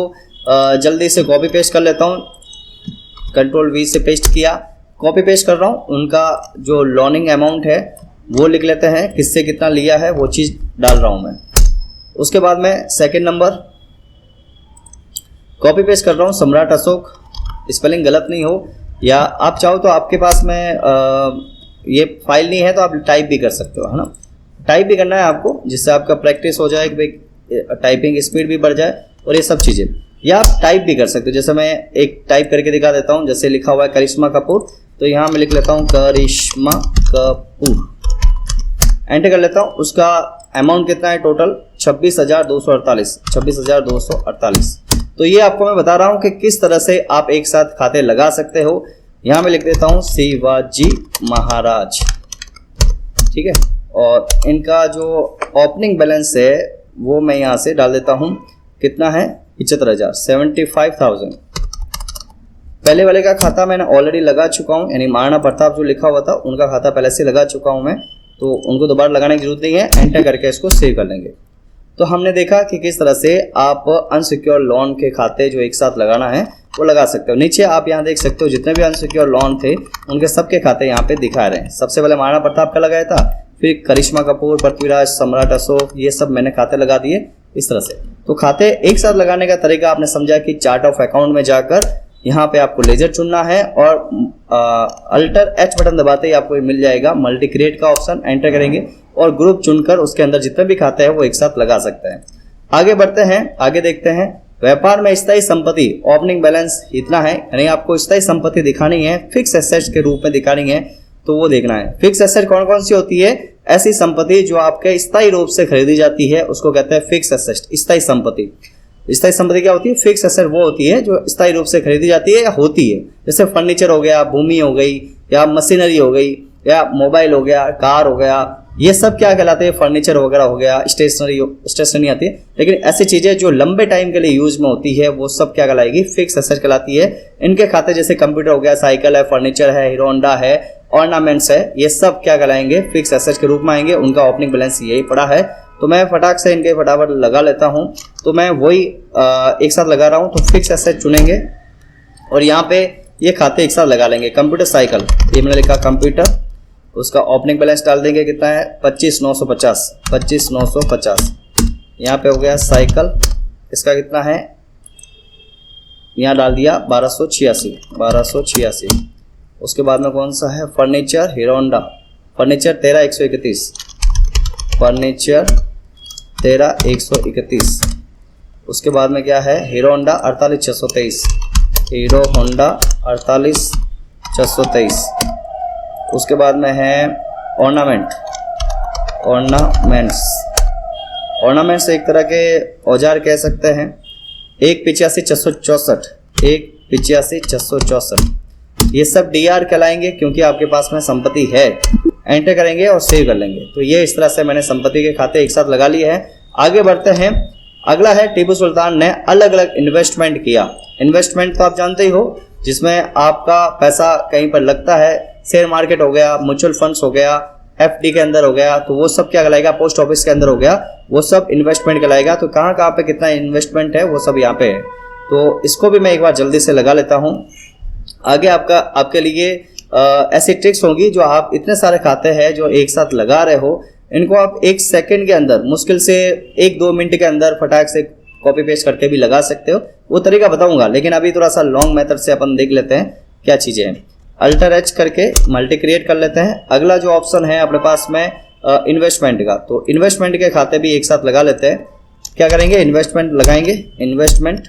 जल्दी से कॉपी पेस्ट कर लेता हूँ। कंट्रोल वी से पेस्ट किया, कॉपी पेस्ट कर रहा हूँ। उनका जो लोनिंग अमाउंट है वो लिख लेते हैं, किससे कितना लिया है वो चीज़ डाल रहा हूँ मैं। उसके बाद मैं सेकंड नंबर कॉपी पेस्ट कर रहा हूँ, सम्राट अशोक, स्पेलिंग गलत नहीं हो, या आप चाहो तो आपके पास में ये फाइल नहीं है तो आप टाइप भी कर सकते हो, है ना। टाइप भी करना है आपको, जिससे आपका प्रैक्टिस हो जाए, कि टाइपिंग स्पीड भी बढ़ जाए और ये सब चीज़ें। या आप टाइप भी कर सकते हो, जैसे मैं एक टाइप करके दिखा देता हूँ। जैसे लिखा हुआ है करिश्मा कपूर, तो यहाँ मैं लिख लेता हूँ करिश्मा कपूर, एंटर कर लेता हूँ। उसका अमाउंट कितना है टोटल, 26,248, 26,248। तो ये आपको मैं बता रहा हूँ कि किस तरह से आप एक साथ खाते लगा सकते हो। यहाँ मैं लिख देता हूँ शिवाजी महाराज, ठीक है। और इनका जो ओपनिंग बैलेंस है वो मैं यहाँ से डाल देता हूँ, कितना है 75,000, 75,000। पहले वाले का खाता मैंने ऑलरेडी लगा चुका हूँ, यानी महाराणा प्रताप जो लिखा हुआ था उनका खाता पहले से लगा चुका हूँ मैं, तो उनको दोबारा लगाने की जरूरत नहीं है। एंटर करके इसको सेव कर लेंगे। तो हमने देखा कि किस तरह से आप अनसिक्योर लोन के खाते जो एक साथ लगाना है वो लगा सकते हो। नीचे आप यहाँ देख सकते हो जितने भी अनसिक्योर लोन थे उनके सबके खाते यहाँ पे दिखा रहे हैं। सबसे पहले महाराणा प्रताप का लगाया था, फिर करिश्मा कपूर, पृथ्वीराज, सम्राट अशोक, ये सब मैंने खाते लगा दिए इस तरह से। तो खाते एक साथ लगाने का तरीका आपने समझा कि चार्ट ऑफ अकाउंट में जाकर यहाँ पे आपको लेजर चुनना है और अल्टर एच बटन दबाते ही आपको मिल जाएगा मल्टी क्रिएट का ऑप्शन, एंटर करेंगे और ग्रुप चुनकर उसके अंदर जितने भी खाते हैं वो एक साथ लगा सकते हैं। आगे बढ़ते हैं, आगे देखते हैं। व्यापार में स्थायी संपत्ति, ओपनिंग बैलेंस इतना है, यानी आपको स्थायी संपत्ति दिखानी है, फिक्स एसेट्स के रूप में दिखानी है, तो वो देखना है। फिक्स एसेट कौन कौन सी होती है, ऐसी संपत्ति जो आपके स्थायी रूप से खरीदी जाती है उसको कहते हैं फिक्स एसेट, स्थायी संपत्ति। स्थायी संपत्ति क्या होती है, फिक्स एसेट वो होती है जो स्थायी रूप से खरीदी जाती है या होती है। जैसे फर्नीचर हो गया, भूमि हो गई, या मशीनरी हो गई, या मोबाइल हो गया, कार हो गया, ये सब क्या कहलाते हैं, फर्नीचर वगैरह हो गया, स्टेशनरी आती है। लेकिन ऐसी चीज़ें जो लंबे टाइम के लिए यूज में होती है वो सब क्या कहलाएगी, फिक्स एसेट कहलाती है। इनके खाते जैसे कंप्यूटर हो गया, साइकिल है, फर्नीचर है, हीरो होंडा है, ऑर्नामेंट्स है, ये सब क्या कहलाएंगे, फिक्स एसेट के रूप में आएंगे। उनका ओपनिंग बैलेंस यही पड़ा है, तो मैं फटाक से इनके फटाफट लगा लेता हूँ। तो मैं वही एक साथ लगा रहा हूँ, तो फिक्स एसेट चुनेंगे और यहाँ पे ये खाते एक साथ लगा लेंगे। कंप्यूटर साइकिल, ये मैंने लिखा कंप्यूटर, उसका ओपनिंग बैलेंस डाल देंगे, कितना है 25,950, 25,950। यहाँ पे हो गया साइकिल, इसका कितना है, यहाँ डाल दिया 1286, 1286। उसके बाद में कौन सा है, furniture, hero Honda, furniture 13,131, furniture 13,131। उसके बाद में क्या है, हीरो होंडा 48,623, हीरो होंडा 623। उसके बाद में है ऑर्नामेंट्स एक तरह के औजार कह सकते हैं। 185,664 ये सब DR कहलाएंगे क्योंकि आपके पास में संपत्ति है। एंटर करेंगे और सेव कर लेंगे। तो ये इस तरह से मैंने संपत्ति के खाते एक साथ लगा लिए हैं। आगे बढ़ते हैं। अगला है टीपू सुल्तान ने अलग अलग इन्वेस्टमेंट किया। इन्वेस्टमेंट तो आप जानते ही हो, जिसमें आपका पैसा कहीं पर लगता है। शेयर मार्केट हो गया, म्यूचुअल फंड्स हो गया, FD के अंदर हो गया, तो वो सब क्या कहलाएगा, पोस्ट ऑफिस के अंदर हो गया, वो सब इन्वेस्टमेंट कहलाएगा। तो कहाँ कहाँ पे कितना इन्वेस्टमेंट है वो सब यहाँ पे है। तो इसको भी मैं एक बार जल्दी से लगा लेता हूँ। आगे आपके लिए ऐसी ट्रिक्स होंगी जो आप इतने सारे खाते हैं जो एक साथ लगा रहे हो, इनको आप 1 सेकंड के अंदर, मुश्किल से 1-2 मिनट के अंदर फटाक से कॉपी पेस्ट करके भी लगा सकते हो। वो तरीका बताऊंगा, लेकिन अभी थोड़ा सा लॉन्ग मेथड से अपन देख लेते हैं क्या चीज़ें हैं। Alt+H करके मल्टी क्रिएट कर लेते हैं। अगला जो ऑप्शन है अपने पास में इन्वेस्टमेंट का, तो इन्वेस्टमेंट के खाते भी एक साथ लगा लेते हैं। क्या करेंगे, इन्वेस्टमेंट लगाएंगे, इन्वेस्टमेंट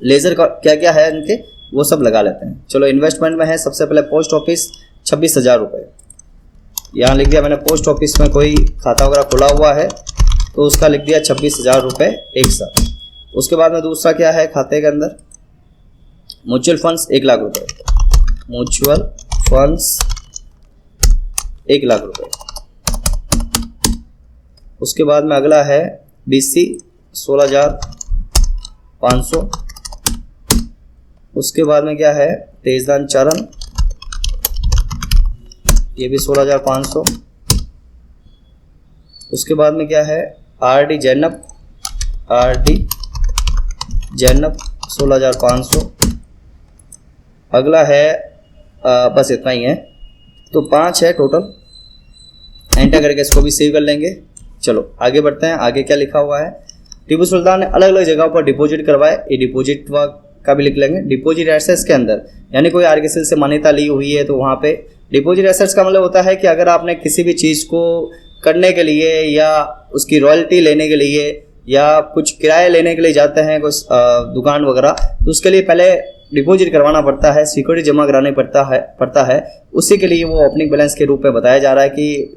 लेजर का क्या क्या है इनके वो सब लगा लेते हैं। चलो इन्वेस्टमेंट में है सबसे पहले पोस्ट ऑफिस 26,000 रुपये। यहाँ लिख दिया मैंने, पोस्ट ऑफिस में कोई खाता वगैरह खुला हुआ है तो उसका लिख दिया 26,000 रुपये एक साथ। उसके बाद में दूसरा क्या है खाते के अंदर, म्यूचुअल फंड्स 1 लाख रुपये, म्यूचुअल फंड्स 1 लाख रुपये। उसके बाद में अगला है BC 16,500। उसके बाद में क्या है, तेजदान चरण, ये भी 16,500। उसके बाद में क्या है, RD जैनब 16,500। अगला है बस इतना ही है, तो 5 है टोटल। एंटर करके इसको भी सेव कर लेंगे। चलो आगे बढ़ते हैं। आगे क्या लिखा हुआ है, टीपू सुल्तान ने अलग अलग जगहों पर डिपॉजिट करवाए। ये डिपॉजिट का भी लिख लेंगे। डिपॉजिट एसेट्स के अंदर, यानी कोई RKSL से मान्यता ली हुई है तो वहाँ पे डिपॉजिट एसेट्स का मतलब होता है कि अगर आपने किसी भी चीज़ को करने के लिए या उसकी रॉयल्टी लेने के लिए या कुछ किराया लेने के लिए जाते हैं कुछ दुकान वगैरह, तो उसके लिए पहले डिपॉजिट करवाना पड़ता है, सिक्योरिटी जमा करानी पड़ता है। उसी के लिए वो ओपनिंग बैलेंस के रूप में बताया जा रहा है कि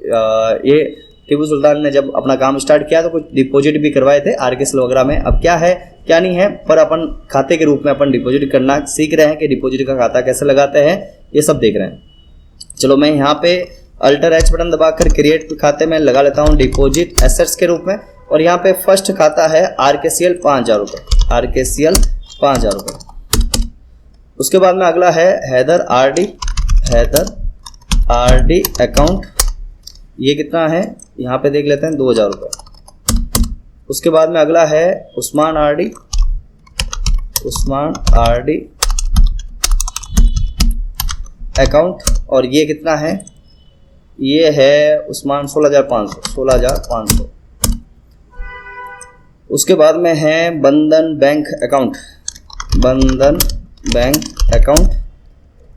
ये टीपू सुल्तान ने जब अपना काम स्टार्ट किया तो कुछ डिपॉजिट भी करवाए थे RKSL वगैरह में। अब क्या है क्या नहीं है, पर अपन खाते के रूप में अपन डिपॉजिट करना सीख रहे हैं कि डिपॉजिट का खाता कैसे लगाते हैं, ये सब देख रहे हैं। चलो मैं यहाँ पे Alt+H बटन दबाकर क्रिएट खाते में लगा लेता हूँ डिपॉजिट एसेट्स के रूप में। और यहाँ पे फर्स्ट खाता है RKCL 5,000 रुपये, RKCL 5,000 रुपये। उसके बाद में अगला है हैदर RD अकाउंट, ये कितना है यहाँ पे देख लेते हैं, 2,000 रुपये। उसके बाद में अगला है उस्मान RD अकाउंट, और ये कितना है, ये है उस्मान 16,500। उसके बाद में है बंधन बैंक अकाउंट,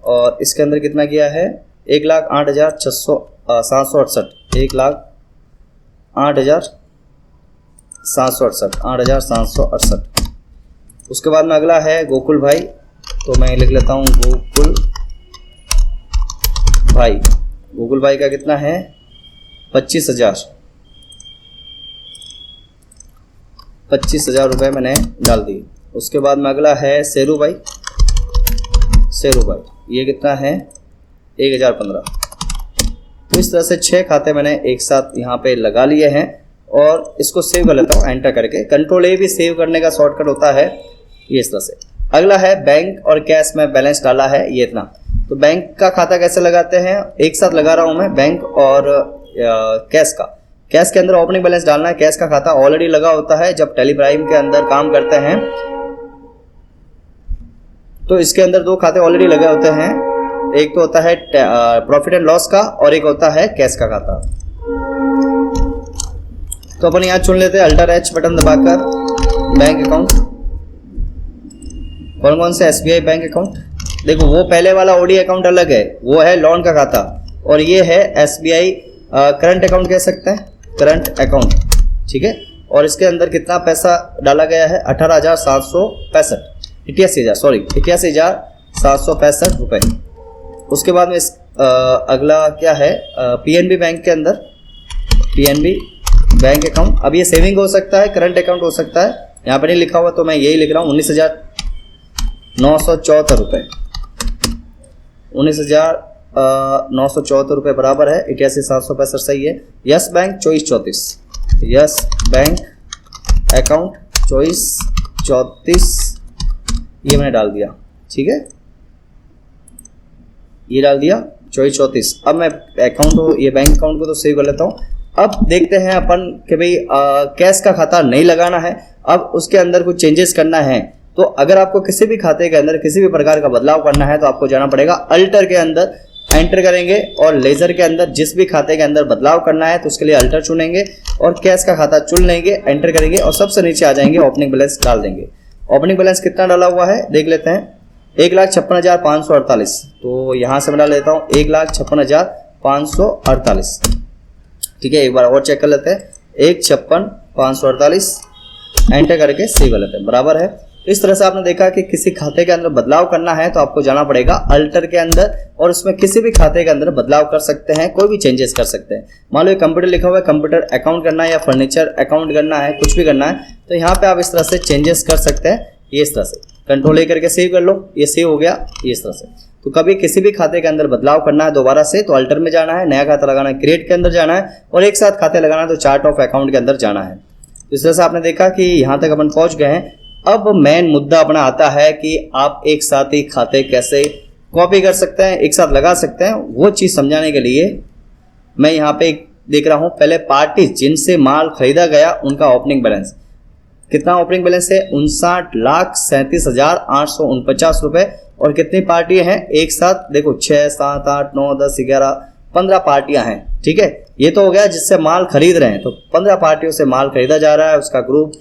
और इसके अंदर कितना किया है, 1,08,768, 8,768। उसके बाद में अगला है गोकुल भाई, तो मैं लिख लेता हूँ गोकुल भाई का कितना है, 25,000 रुपये मैंने डाल दिए। उसके बाद में अगला है शेरू भाई, ये कितना है, 1,015। तो इस तरह से 6 खाते मैंने एक साथ यहाँ पे लगा लिए हैं और इसको सेव कर लेता हूँ एंटर करके। Ctrl+A भी सेव करने का शॉर्टकट होता है, ये इस तरह से। अगला है बैंक और कैश में बैलेंस डाला है, ये इतना। तो बैंक का खाता कैसे लगाते हैं, एक साथ लगा रहा हूँ मैं बैंक और कैश का। कैश के अंदर ओपनिंग बैलेंस डालना है, कैश का खाता ऑलरेडी लगा होता है। जब टैली प्राइम के अंदर काम करते हैं तो इसके अंदर 2 खाते ऑलरेडी लगे होते हैं, एक तो होता है प्रॉफिट एंड लॉस का और एक होता है कैश का खाता। तो अपन यहाँ चुन लेते हैं Alt+H बटन दबाकर बैंक अकाउंट। कौन से, SBI बैंक अकाउंट। देखो वो पहले वाला OD अकाउंट अलग है, वो है लोन का खाता, और ये है SBI करंट अकाउंट कह सकते हैं, करंट अकाउंट, ठीक है। और इसके अंदर कितना पैसा डाला गया है, 88,765 रुपये। उसके बाद में अगला क्या है, पीएनबी बैंक के अंदर पीएनबी बैंक अकाउंट। अब ये सेविंग हो सकता है, करंट अकाउंट हो सकता है, यहाँ पर नहीं लिखा हुआ तो मैं यही लिख रहा हूँ। 19,974 रुपये, 19,974 रुपये बराबर है 88,765 सही है। Yes bank 2434, yes bank account 2434 ये मैंने डाल दिया, ठीक है, ये डाल दिया 2434। अब मैं अकाउंट ये बैंक अकाउंट को तो सेव कर लेता हूँ। अब देखते हैं अपन कि भाई कैश का खाता नहीं लगाना है, अब उसके अंदर कुछ चेंजेस करना है। तो अगर आपको किसी भी खाते के अंदर किसी भी प्रकार का बदलाव करना है तो आपको जाना पड़ेगा अल्टर के अंदर, एंटर करेंगे और लेजर के अंदर जिस भी खाते के अंदर बदलाव करना है तो उसके लिए अल्टर चुनेंगे और कैश का खाता चुन लेंगे, एंटर करेंगे और सबसे नीचे आ जाएंगे, ओपनिंग बैलेंस डाल देंगे। ओपनिंग बैलेंस कितना डाला हुआ है देख लेते हैं, 1,56,548। तो यहाँ से मैं डाल लेता हूँ 1,56,548, ठीक है। एक बार और चेक कर लेते हैं, 1,56,548 एंटर करके सेव कर लेते हैं, बराबर है। इस तरह से आपने देखा कि किसी खाते के अंदर बदलाव करना है तो आपको जाना पड़ेगा अल्टर के अंदर और उसमें किसी भी खाते के अंदर बदलाव कर सकते हैं, कोई भी चेंजेस कर सकते हैं। मान लो कंप्यूटर लिखा हुआ है, कंप्यूटर अकाउंट करना है या फर्नीचर अकाउंट करना है, कुछ भी करना है तो यहाँ पे आप इस तरह से चेंजेस कर सकते हैं। ये इस तरह से कंट्रोल ए करके सेव कर लो, ये सेव हो गया ये इस तरह से। तो कभी किसी भी खाते के अंदर बदलाव करना है दोबारा से तो अल्टर में जाना है, नया खाता लगाना है क्रिएट के अंदर जाना है और एक साथ खाते लगाना है तो चार्ट ऑफ अकाउंट के अंदर जाना है। इस तरह से आपने देखा कि यहाँ तक अपन पहुँच गए हैं। अब मेन मुद्दा अपना आता है कि आप एक साथ ही खाते कैसे कॉपी कर सकते हैं, एक साथ लगा सकते हैं। वो चीज़ समझाने के लिए मैं यहाँ पे देख रहा हूँ, पहले पार्टी जिनसे माल खरीदा गया उनका ओपनिंग बैलेंस कितना, ओपनिंग बैलेंस है 59,37,849 रुपये। और कितनी पार्टियां हैं एक साथ देखो, 6, 7, 8, 9, 10, 11, 15 पार्टियां हैं, ठीक है। ये तो हो गया जिससे माल खरीद रहे हैं, तो 15 पार्टियों से माल खरीदा जा रहा है, उसका ग्रुप।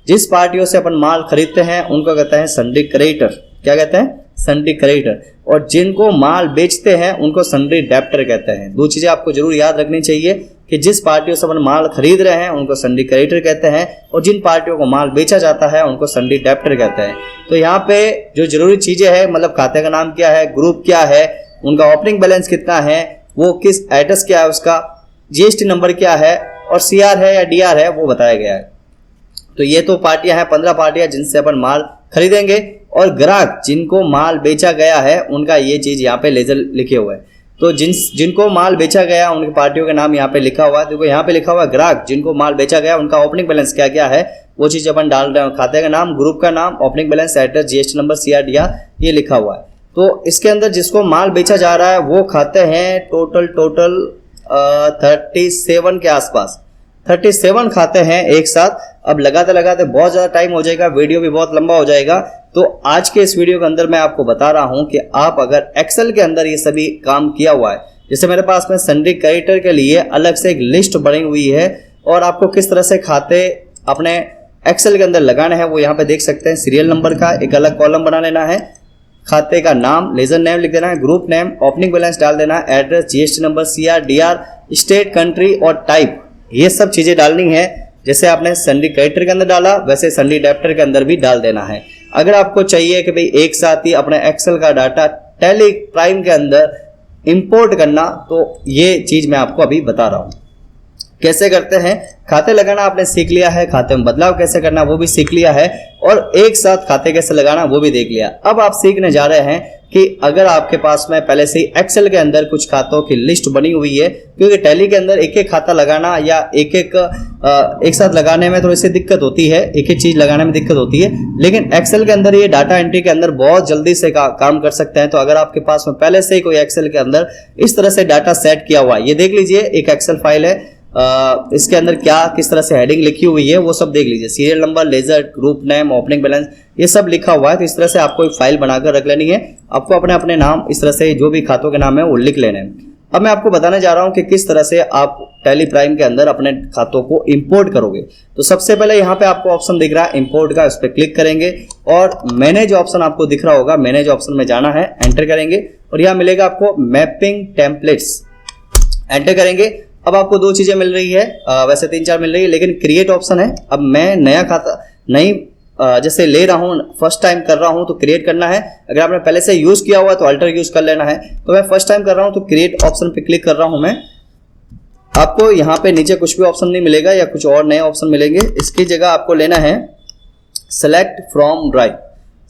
जिस पार्टियों से अपन माल खरीदते हैं उनको कहते हैं सन्ड्री क्रेडिटर। क्या कहते हैं? Sundry creditor. और जिनको माल बेचते हैं उनको सन्ड्री डेब्टर कहते हैं। दो चीजें आपको जरूर याद रखनी चाहिए कि जिस पार्टियों से अपन माल खरीद रहे हैं उनको सन्ड्री क्रेडिटर कहते हैं और जिन पार्टियों को माल बेचा जाता है उनको सन्ड्री डेब्टर कहते हैं। तो यहाँ पे जो जरूरी चीजें हैं, मतलब खाते का नाम क्या है, ग्रुप क्या है, उनका ओपनिंग बैलेंस कितना है, वो किस एड्रेस क्या है, उसका जीएसटी नंबर क्या है और सीआर है या डीआर है वो बताया गया है। तो ये तो पार्टियां हैं, 15 पार्टियां जिनसे अपन माल खरीदेंगे। और ग्राहक जिनको माल बेचा गया है उनका ये चीज यहाँ पे लेजर लिखे हुए हैं। तो जिनको माल बेचा गया उनकी पार्टियों के नाम यहाँ पे लिखा हुआ है। देखो यहाँ पे लिखा हुआ है ग्राहक जिनको माल बेचा गया उनका ओपनिंग बैलेंस क्या क्या है वो चीज अपन डाल रहे हैं। खाते का नाम, ग्रुप का नाम, opening balance, address, GST number, CR, DR ये लिखा हुआ है। तो इसके अंदर जिसको माल बेचा जा रहा है वो खाते हैं टोटल 37 के आसपास, 37 खाते हैं एक साथ। अब लगाते लगाते बहुत ज़्यादा टाइम हो जाएगा, वीडियो भी बहुत लंबा हो जाएगा। तो आज के इस वीडियो के अंदर मैं आपको बता रहा हूं कि आप अगर एक्सेल के अंदर ये सभी काम किया हुआ है, जैसे मेरे पास में सन्ड्री क्रेडिटर के लिए अलग से एक लिस्ट बनी हुई है और आपको किस तरह से खाते अपने एक्सेल के अंदर लगाने हैं वो यहाँ पे देख सकते हैं। सीरियल नंबर का एक अलग कॉलम बना लेना है, खाते का नाम, लेजर नेम लिख देना है, ग्रुप नेम, ओपनिंग बैलेंस डाल देना है, address, GST number, CR, DR, state, country और टाइप, ये सब चीजें डालनी है। जैसे आपने सन्ड्री क्रेडिटर के अंदर डाला वैसे सन्ड्री डेब्टर के अंदर भी डाल देना है। अगर आपको चाहिए कि भाई एक साथ ही अपने एक्सेल का डाटा टैली प्राइम के अंदर इंपोर्ट करना, तो ये चीज मैं आपको अभी बता रहा हूं कैसे करते हैं। खाते लगाना आपने सीख लिया है, खाते में बदलाव कैसे करना वो भी सीख लिया है और एक साथ खाते कैसे लगाना वो भी देख लिया। अब आप सीखने जा रहे हैं कि अगर आपके पास में पहले से ही एक्सेल के अंदर कुछ खातों की लिस्ट बनी हुई है, क्योंकि टैली के अंदर एक एक खाता लगाना या एक साथ लगाने में थोड़ी सी दिक्कत होती है, एक एक चीज लगाने में दिक्कत होती है, लेकिन एक्सेल के अंदर ये डाटा एंट्री के अंदर बहुत जल्दी से काम कर सकते हैं। तो अगर आपके पास में पहले से ही कोई एक्सेल के अंदर इस तरह से डाटा सेट किया हुआ है, ये देख लीजिए एक एक्सेल फाइल है, इसके अंदर क्या किस तरह से हेडिंग लिखी हुई है वो सब देख लीजिए, serial number, ledger, group name, opening balance ये सब लिखा हुआ है। तो इस तरह से आपको एक फाइल बनाकर रख लेनी है, आपको अपने अपने नाम इस तरह से जो भी खातों के नाम है वो लिख लेने हैं। अब मैं आपको बताने जा रहा हूं कि किस तरह से आप टैली प्राइम के अंदर अपने खातों को इंपोर्ट करोगे। तो सबसे पहले यहाँ पे आपको ऑप्शन दिख रहा है इंपोर्ट का, उस पर क्लिक करेंगे और मैनेज ऑप्शन आपको दिख रहा होगा, मैनेज ऑप्शन में जाना है, एंटर करेंगे और यहाँ मिलेगा आपको मैपिंग टेम्पलेट्स, एंटर करेंगे। अब आपको दो चीजें मिल रही है, वैसे 3-4 मिल रही है, लेकिन क्रिएट ऑप्शन है। अब मैं नया खाता, नई जैसे ले रहा हूँ, फर्स्ट टाइम कर रहा हूँ तो क्रिएट करना है। अगर आपने पहले से यूज किया हुआ है तो अल्टर यूज कर लेना है। तो मैं फर्स्ट टाइम कर रहा हूँ तो क्रिएट ऑप्शन पे क्लिक कर रहा हूँ मैं। आपको यहाँ पे नीचे कुछ भी ऑप्शन नहीं मिलेगा या कुछ और नए ऑप्शन मिलेंगे। इसकी जगह आपको लेना है select from drive.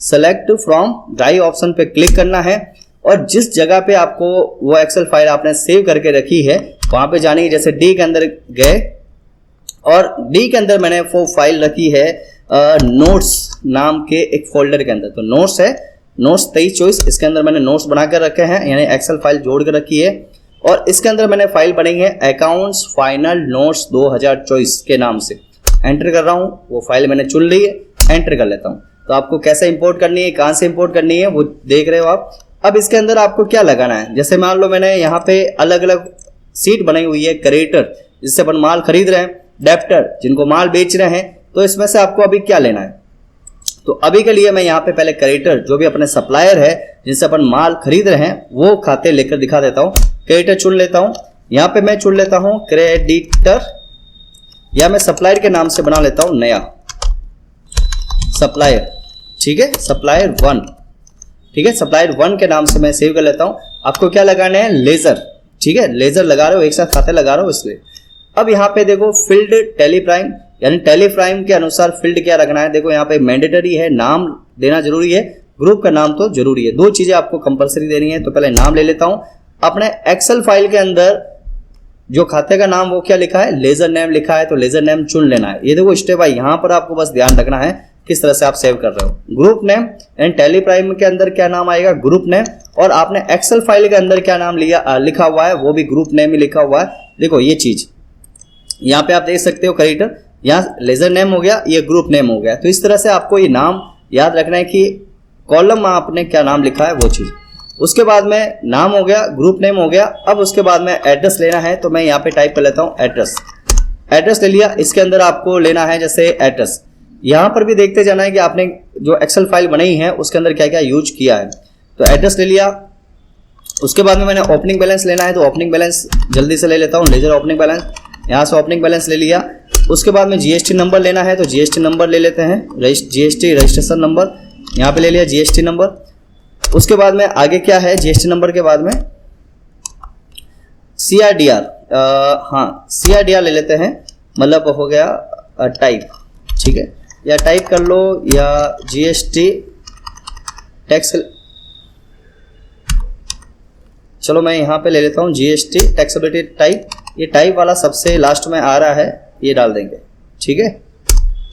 Select from drive option पे क्लिक करना है और जिस जगह पे आपको वो एक्सेल फाइल आपने सेव करके रखी है वहां पे जाने की, जैसे डी के अंदर गए और डी के अंदर मैंने वो फाइल रखी है नोट्स नाम के एक फोल्डर के अंदर। तो नोट्स है, नोट्स 2324, इसके अंदर मैंने नोट्स बना कर रखे हैं, यानी एक्सेल फाइल जोड़ कर रखी है। और इसके अंदर मैंने फाइल बनी है अकाउंट्स फाइनल नोट्स 2024 के नाम से। एंटर कर रहा हूँ, वो फाइल मैंने चुन ली है, एंटर कर लेता हूँ। तो आपको कैसे इंपोर्ट करनी है, कहाँ से इंपोर्ट करनी है वो देख रहे हो आप। अब इसके अंदर आपको क्या लगाना है, जैसे मान लो मैंने यहाँ पे अलग अलग सीट बनाई हुई है, क्रेडिटर जिससे अपन माल खरीद रहे हैं, डेब्टर जिनको माल बेच रहे हैं। तो इसमें से आपको अभी क्या लेना है, तो अभी के लिए मैं यहाँ पे पहले क्रेडिटर जो भी अपने सप्लायर है जिनसे अपन माल खरीद रहे हैं वो खाते लेकर दिखा देता हूँ। क्रेडिटर चुन लेता हूँ, यहाँ पे मैं चुन लेता हूँ क्रेडिटर, या मैं सप्लायर के नाम से बना लेता हूँ नया सप्लायर, ठीक है, सप्लायर 1, ठीक है, सप्लायर 1 के नाम से मैं सेव कर लेता हूँ। आपको क्या लगाना है, लेजर, ठीक है, लेजर लगा रहे हो, एक साथ खाते लगा रहे हो इसलिए। अब यहाँ पे देखो फील्ड टैली प्राइम, यानी टैली प्राइम के अनुसार फील्ड क्या रखना है। देखो यहाँ पे मैंडेटरी है, नाम देना जरूरी है, ग्रुप का नाम तो जरूरी है, दो चीजें आपको कंपलसरी देनी है। तो पहले नाम ले लेता हूँ। अपने एक्सेल फाइल के अंदर जो खाते का नाम वो क्या लिखा है, लेजर नेम लिखा है, तो लेजर नेम चुन लेना है। ये देखो स्टेप है, यहाँ पर आपको बस ध्यान रखना है किस तरह से आप सेव कर रहे हो। Group name and tally prime के अंदर क्या नाम आएगा, ग्रुप नेम, और आपने एक्सेल फाइल के अंदर क्या नाम लिखा हुआ है वो भी ग्रुप नेम ही लिखा हुआ है। देखो ये चीज यहाँ पे आप देख सकते हो, क्रेडिटर यहाँ लेजर नेम हो गया, ये ग्रुप नेम हो गया। तो इस तरह से आपको ये नाम याद रखना है कि कॉलम में आपने क्या नाम लिखा है वो चीज। उसके बाद में नाम हो गया, ग्रुप नेम हो गया। अब उसके बाद में एड्रेस लेना है, तो मैं यहाँ पे टाइप कर लेता हूँ एड्रेस। एड्रेस ले लिया, इसके अंदर आपको लेना है जैसे एड्रेस। यहाँ पर भी देखते जाना है कि आपने जो एक्सेल फाइल बनाई है उसके अंदर क्या क्या यूज किया है। तो एड्रेस ले लिया, उसके बाद में मैंने ओपनिंग बैलेंस लेना है, तो ओपनिंग बैलेंस जल्दी से ले लेता हूँ, लेजर ओपनिंग बैलेंस, यहाँ से ओपनिंग बैलेंस ले लिया। उसके बाद में जीएसटी नंबर लेना है, तो जीएसटी नंबर ले लेते हैं, जीएसटी रजिस्ट्रेशन नंबर यहाँ पे ले लिया, जीएसटी नंबर। उसके बाद में आगे क्या है, जीएसटी नंबर के बाद में सीआरडीआर, हाँ सीआरडीआर ले लेते हैं, मतलब हो गया टाइप, ठीक है, या टाइप कर लो या जीएसटी टैक्स, चलो मैं यहाँ पे ले लेता हूँ जीएसटी टैक्सेबिलिटी टाइप। ये टाइप वाला सबसे लास्ट में आ रहा है, ये डाल देंगे, ठीक है।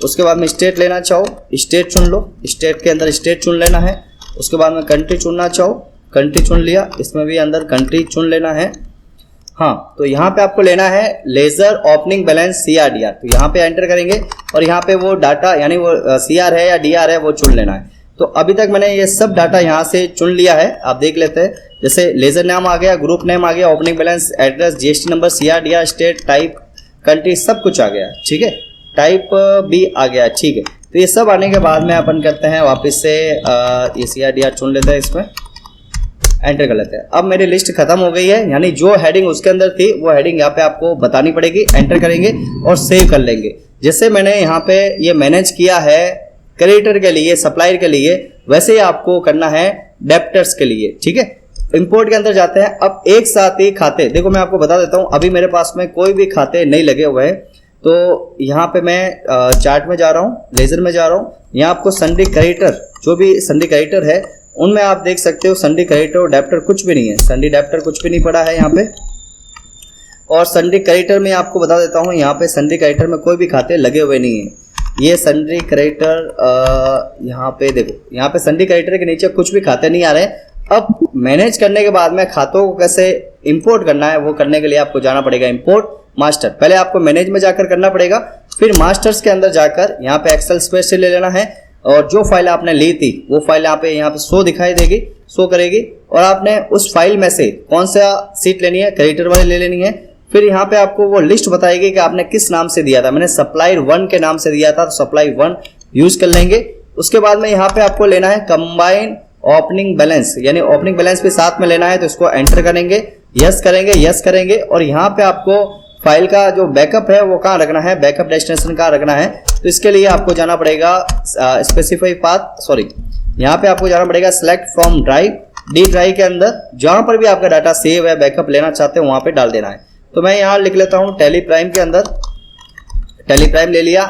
उसके बाद में स्टेट लेना चाहो स्टेट चुन लो, स्टेट के अंदर स्टेट चुन लेना है। उसके बाद में कंट्री चुनना चाहो कंट्री चुन लिया, इसमें भी अंदर कंट्री चुन लेना है। हाँ, तो यहाँ पे आपको लेना है लेजर ओपनिंग बैलेंस सीआरडीआर, तो यहाँ पे एंटर करेंगे और यहाँ पे वो डाटा यानी वो सीआर है या डीआर है वो चुन लेना है। तो अभी तक मैंने ये सब डाटा यहाँ से चुन लिया है, आप देख लेते हैं। जैसे लेजर नाम आ गया, ग्रुप नेम आ गया, opening balance, address, GST number, CR DR, state, type, country, सब कुछ आ गया, ठीक है, टाइप भी आ गया, ठीक है। तो ये सब आने के बाद में अपन करते हैं वापस से ये सीआरडीआर चुन लेते हैं, इसमें एंटर कर लेते हैं। अब मेरी लिस्ट खत्म हो गई है, यानी जो हेडिंग उसके अंदर थी वो हेडिंग यहाँ पे आपको बतानी पड़ेगी। एंटर करेंगे और सेव कर लेंगे। जैसे मैंने यहाँ पे ये मैनेज किया है क्रेडिटर के लिए, सप्लायर के लिए, वैसे ही आपको करना है डेब्टर्स के लिए, ठीक है। इंपोर्ट के अंदर जाते हैं। अब एक साथ ही खाते, देखो मैं आपको बता देता हूँ, अभी मेरे पास में कोई भी खाते नहीं लगे हुए हैं। तो यहाँ पे मैं चार्ट में जा रहा हूँ, लेजर में जा रहा हूँ, यहाँ आपको सन्डी क्रेडिटर, जो भी सन्डी क्रेडिटर है उनमें आप देख सकते हो सन्डी क्रेडिटर और डेब्टर कुछ भी नहीं है, सन्डी डेब्टर कुछ भी नहीं पड़ा है यहाँ पे। और सन्डी क्रेडिटर में आपको बता देता हूँ, यहाँ पे सन्डी क्रेडिटर में कोई भी खाते लगे हुए नहीं है। ये सन्डी क्रेडिटर यहाँ पे देखो, यहाँ पे सन्डी क्रेडिटर के नीचे कुछ भी खाते नहीं आ रहे हैं। अब मैनेज करने के बाद में खातों को कैसे इंपोर्ट करना है, वो करने के लिए आपको जाना पड़ेगा इंपोर्ट मास्टर। पहले आपको मैनेज में जाकर करना पड़ेगा, फिर मास्टर्स के अंदर जाकर यहाँ पे एक्सेल स्पेस से ले लेना है और जो फाइल आपने ली थी वो फाइल यहाँ पे शो दिखाई देगी, शो करेगी, और आपने उस फाइल में से कौन सा सीट लेनी है, क्रेडिटर वाली ले लेनी है। फिर यहाँ पे आपको वो लिस्ट बताएगी कि आपने किस नाम से दिया था। मैंने सप्लायर 1 के नाम से दिया था, तो सप्लाई 1 यूज कर लेंगे। उसके बाद में यहाँ पे आपको लेना है कंबाइन ओपनिंग बैलेंस, यानी ओपनिंग बैलेंस भी साथ में लेना है, तो इसको एंटर करेंगे, यस करेंगे, यस करेंगे, और यहाँ पे आपको फाइल का जो बैकअप है वो कहाँ रखना है, बैकअप डेस्टिनेशन कहाँ रखना है, तो इसके लिए आपको जाना पड़ेगा स्पेसिफाई पाथ, सॉरी यहाँ पे आपको जाना पड़ेगा select from drive, D drive के अंदर जहां पर भी आपका डाटा सेव है, बैकअप लेना चाहते हो वहां पे डाल देना है। तो मैं यहाँ लिख लेता हूँ टैली प्राइम के अंदर, टैली प्राइम ले लिया,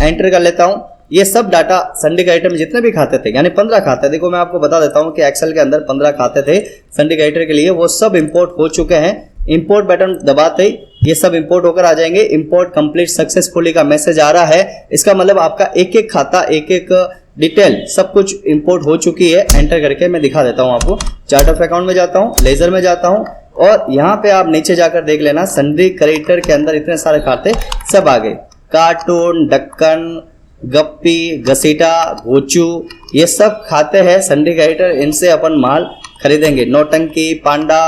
एंटर कर लेता हूँ। ये सब डाटा सिंडिकेटर में जितने भी खाते थे, यानी 15 खाते, देखो मैं आपको बता देता हूँ कि एक्सेल के अंदर 15 खाते थे सिंडिकेटर के लिए, वो सब इंपोर्ट हो चुके हैं। इंपोर्ट बटन दबाते ही ये सब इंपोर्ट होकर आ जाएंगे। इंपोर्ट कंप्लीट सक्सेसफुली का मैसेज आ रहा है, इसका मतलब आपका एक एक खाता, एक एक डिटेल सब कुछ इंपोर्ट हो चुकी है। एंटर करके मैं दिखा देता हूँ आपको। चार्ट ऑफ अकाउंट में जाता हूँ, लेजर में जाता हूँ, और यहाँ पे आप नीचे जाकर देख लेना सन्ड्री क्रेडिटर के अंदर इतने सारे खाते सब आ गए। कार्टून, डक्कन, गप्पी, घसीटा, भोचू, ये सब खाते हैं सन्ड्री क्रेडिटर, इनसे अपन माल खरीदेंगे। नौटंकी, पांडा,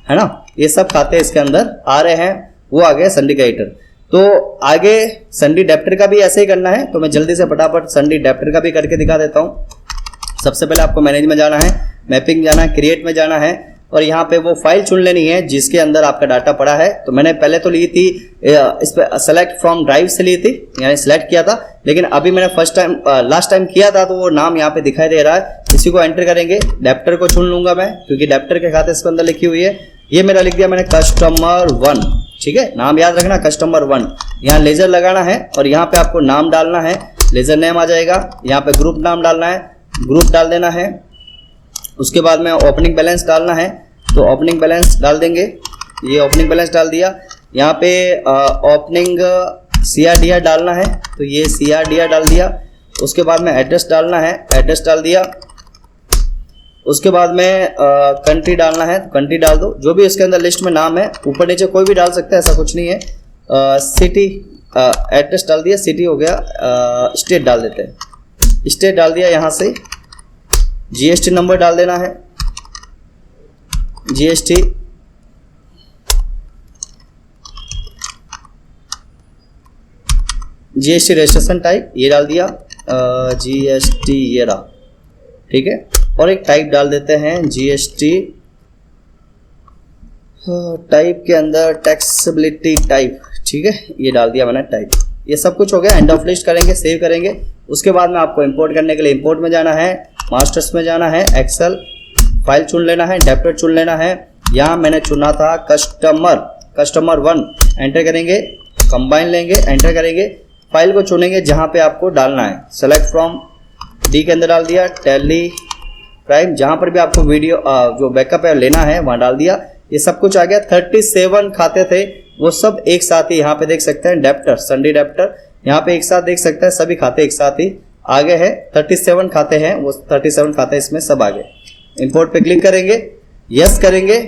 है ना, ये सब खाते इसके अंदर आ रहे हैं, वो आ गए सन्ड्री क्रेडिटर। तो आगे सन्ड्री डेप्टर का भी ऐसे ही करना है, तो मैं जल्दी से फटाफट सन्ड्री डेप्टर का भी करके दिखा देता हूँ। सबसे पहले आपको मैनेज में जाना है, मैपिंग जाना है, क्रिएट में जाना है, और यहाँ पे वो फाइल चुन लेनी है जिसके अंदर आपका डाटा पड़ा है। तो मैंने पहले तो ली थी इस पर सेलेक्ट फ्रॉम ड्राइव से ली थी, यानी सेलेक्ट किया था, लेकिन अभी मैंने लास्ट टाइम किया था तो वो नाम यहाँ पे दिखाई दे रहा है। इसी को एंटर करेंगे, डेप्टर को चुन लूंगा मैं, क्योंकि डेप्टर के खाते इसके अंदर लिखी हुई है। ये मेरा लिख दिया मैंने कस्टमर 1, ठीक है, नाम याद रखना कस्टमर 1। यहाँ लेजर लगाना है और यहाँ पे आपको नाम डालना है, लेजर नेम आ जाएगा। यहाँ पे ग्रुप नाम डालना है, ग्रुप डाल देना है। उसके बाद में ओपनिंग बैलेंस डालना है, तो ओपनिंग बैलेंस डाल देंगे। ये ओपनिंग बैलेंस डाल दिया। यहाँ पे ओपनिंग CRDR डालना है, तो ये CRDR डाल दिया। उसके बाद में एड्रेस डालना है, एड्रेस डाल दिया। उसके बाद में कंट्री डालना है, तो कंट्री डाल दो। जो भी इसके अंदर लिस्ट में नाम है, ऊपर नीचे कोई भी डाल सकते हैं, ऐसा कुछ नहीं है। सिटी, एड्रेस डाल दिया, सिटी हो गया। स्टेट डाल देते हैं, स्टेट डाल दिया। यहाँ से GST नंबर डाल देना है, GST। GST रजिस्ट्रेशन टाइप ये डाल दिया, GST ये रहा, ठीक है। और एक टाइप डाल देते हैं GST टाइप के अंदर टैक्सेबिलिटी टाइप, ठीक है, ये डाल दिया मैंने टाइप। ये सब कुछ हो गया। एंड ऑफ लिस्ट करेंगे, सेव करेंगे। उसके बाद में आपको इंपोर्ट करने के लिए इंपोर्ट में जाना है, मास्टर्स में जाना है, एक्सेल फाइल चुन लेना है, डेप्टर चुन लेना है। यहाँ मैंने चुना था कस्टमर 1, एंटर करेंगे, कंबाइन लेंगे, एंटर करेंगे, फाइल को चुनेंगे जहाँ पे आपको डालना है। सेलेक्ट फ्रॉम डी के अंदर डाल दिया, टैली प्राइम, जहाँ पर भी आपको वीडियो जो बैकअप है लेना है वहाँ डाल दिया। ये सब कुछ आ गया। 37 खाते थे, वो सब एक साथ ही यहाँ पे देख सकते हैं। डेप्टर, सन्ड्री डेप्टर यहाँ पे एक साथ देख सकते हैं, सभी खाते एक साथ ही आगे है। 37 खाते हैं, वो 37 खाते इसमें सब आ गए। इंपोर्ट पे क्लिक करेंगे, यस करेंगे,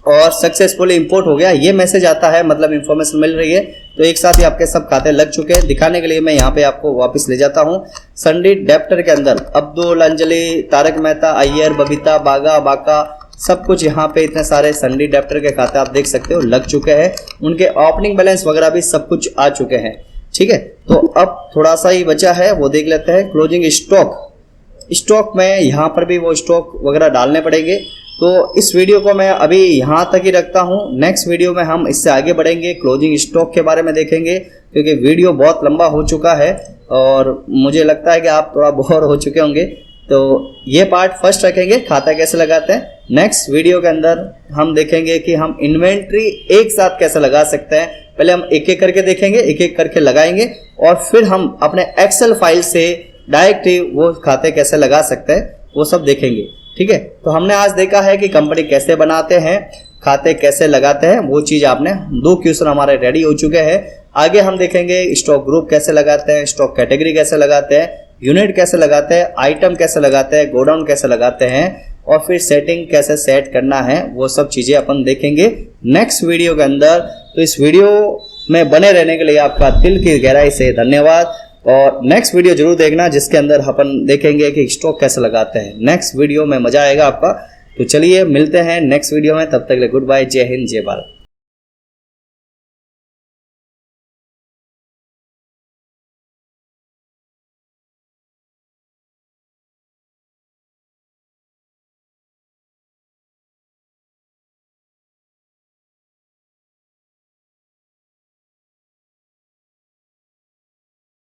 और सक्सेसफुली इंपोर्ट हो गया। ये मैसेज आता है, मतलब इंफॉर्मेशन मिल रही है। तो एक साथ ही आपके सब खाते लग चुके हैं। दिखाने के लिए मैं यहाँ पे आपको वापस ले जाता हूँ। सन्ड्री डेप्टर के अंदर अब्दुल, अंजलि, तारक मेहता, अय्यर, बबीता, बागा, बाका, सब कुछ यहाँ पे इतने सारे सन्ड्री डेप्टर के खाते आप देख सकते हो लग चुके हैं। उनके ओपनिंग बैलेंस वगैरह भी सब कुछ आ चुके हैं, ठीक है। तो अब थोड़ा सा ही बचा है, वो देख लेते हैं। क्लोजिंग स्टॉक में यहाँ पर भी वो स्टॉक वगैरह डालने पड़ेंगे। तो इस वीडियो को मैं अभी यहाँ तक ही रखता हूँ। नेक्स्ट वीडियो में हम इससे आगे बढ़ेंगे, क्लोजिंग स्टॉक के बारे में देखेंगे, क्योंकि वीडियो बहुत लंबा हो चुका है और मुझे लगता है कि आप थोड़ा बोर हो चुके होंगे। तो ये पार्ट फर्स्ट रखेंगे, खाता कैसे लगाते हैं। नेक्स्ट वीडियो के अंदर हम देखेंगे कि हम इन्वेंट्री एक साथ कैसे लगा सकते हैं। पहले हम एक एक करके देखेंगे, एक एक करके लगाएंगे, और फिर हम अपने एक्सेल फाइल से डायरेक्ट वो खाते कैसे लगा सकते हैं, वो सब देखेंगे, ठीक है। तो हमने आज देखा है कि कंपनी कैसे बनाते हैं, खाते कैसे लगाते हैं, वो चीज़ आपने 2 क्वेश्चन हमारे रेडी हो चुके हैं। आगे हम देखेंगे स्टॉक ग्रुप कैसे लगाते हैं, स्टॉक कैटेगरी कैसे लगाते हैं, यूनिट कैसे लगाते हैं, आइटम कैसे लगाते हैं, गोडाउन कैसे लगाते हैं, और फिर सेटिंग कैसे सेट करना है, वो सब चीज़ें अपन देखेंगे नेक्स्ट वीडियो के अंदर। तो इस वीडियो में बने रहने के लिए आपका दिल की गहराई से धन्यवाद, और नेक्स्ट वीडियो जरूर देखना जिसके अंदर अपन देखेंगे कि स्टॉक कैसे लगाते हैं। नेक्स्ट वीडियो में मजा आएगा आपका। तो चलिए मिलते हैं नेक्स्ट वीडियो में, तब तक के लिए गुड बाय, जय हिंद, जय भारत।